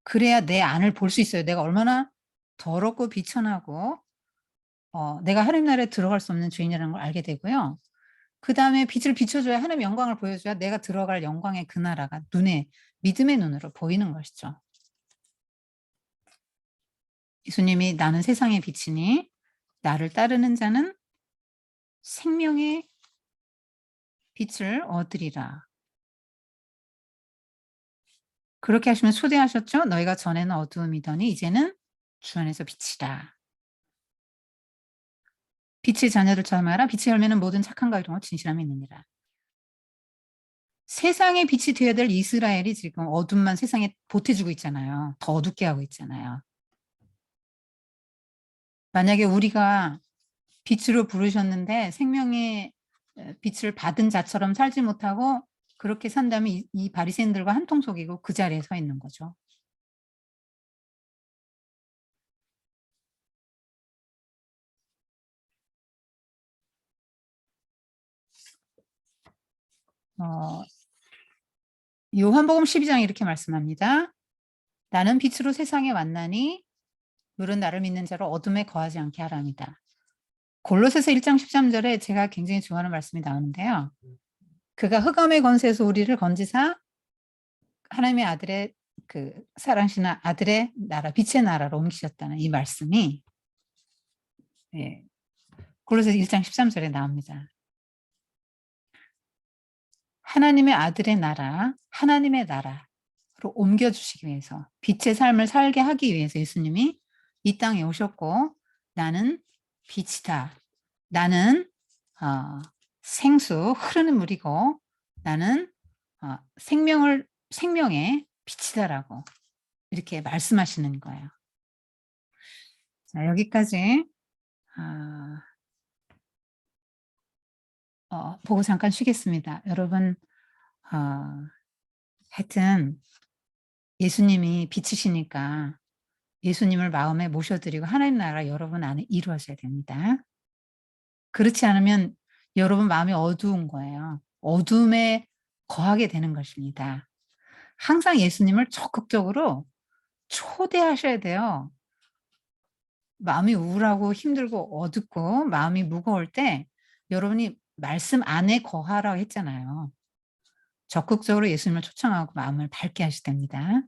그래야 내 안을 볼 수 있어요. 내가 얼마나 더럽고 비천하고 내가 하나님 나라에 들어갈 수 없는 죄인이라는 걸 알게 되고요. 그 다음에 빛을 비춰줘야 하나님의 영광을 보여줘야 내가 들어갈 영광의 그 나라가 눈에 믿음의 눈으로 보이는 것이죠. 예수님이 나는 세상의 빛이니 나를 따르는 자는 생명의 빛을 얻으리라. 그렇게 하시면 초대하셨죠. 너희가 전에는 어두움이더니 이제는 주 안에서 빛이라. 빛의 자녀들 참아라. 빛의 열매는 모든 착함과 이름과 진실함이 있느니라. 세상의 빛이 되어야 될 이스라엘이 지금 어둠만 세상에 보태주고 있잖아요. 더 어둡게 하고 있잖아요. 만약에 우리가 빛으로 부르셨는데 생명의 빛을 받은 자처럼 살지 못하고 그렇게 산다면 이 바리새인들과 한 통속이고 그 자리에 서 있는 거죠. 요한복음 12장 이렇게 말씀합니다. 나는 빛으로 세상에 왔나니 너는 나를 믿는 자로 어둠에 거하지 않게 하랍니다. 골로새서 1장 13절에 제가 굉장히 좋아하는 말씀이 나오는데요. 그가 흑암의 권세에서 우리를 건지사 하나님의 아들의 그 사랑하시는 아들의 나라, 빛의 나라로 옮기셨다는 이 말씀이 예, 골로새서 1장 13절에 나옵니다. 하나님의 아들의 나라, 하나님의 나라로 옮겨주시기 위해서 빛의 삶을 살게 하기 위해서 예수님이 이 땅에 오셨고 나는 빛이다. 나는 생수, 흐르는 물이고 나는 생명의 빛이다라고 이렇게 말씀하시는 거예요. 자, 여기까지 보고 잠깐 쉬겠습니다. 여러분 하여튼 예수님이 빛이시니까 예수님을 마음에 모셔드리고 하나님 나라 여러분 안에 이루어져야 됩니다. 그렇지 않으면 여러분 마음이 어두운 거예요. 어둠에 거하게 되는 것입니다. 항상 예수님을 적극적으로 초대하셔야 돼요. 마음이 우울하고 힘들고 어둡고 마음이 무거울 때 여러분이 말씀 안에 거하라고 했잖아요. 적극적으로 예수님을 초청하고 마음을 밝게 하셔야 됩니다.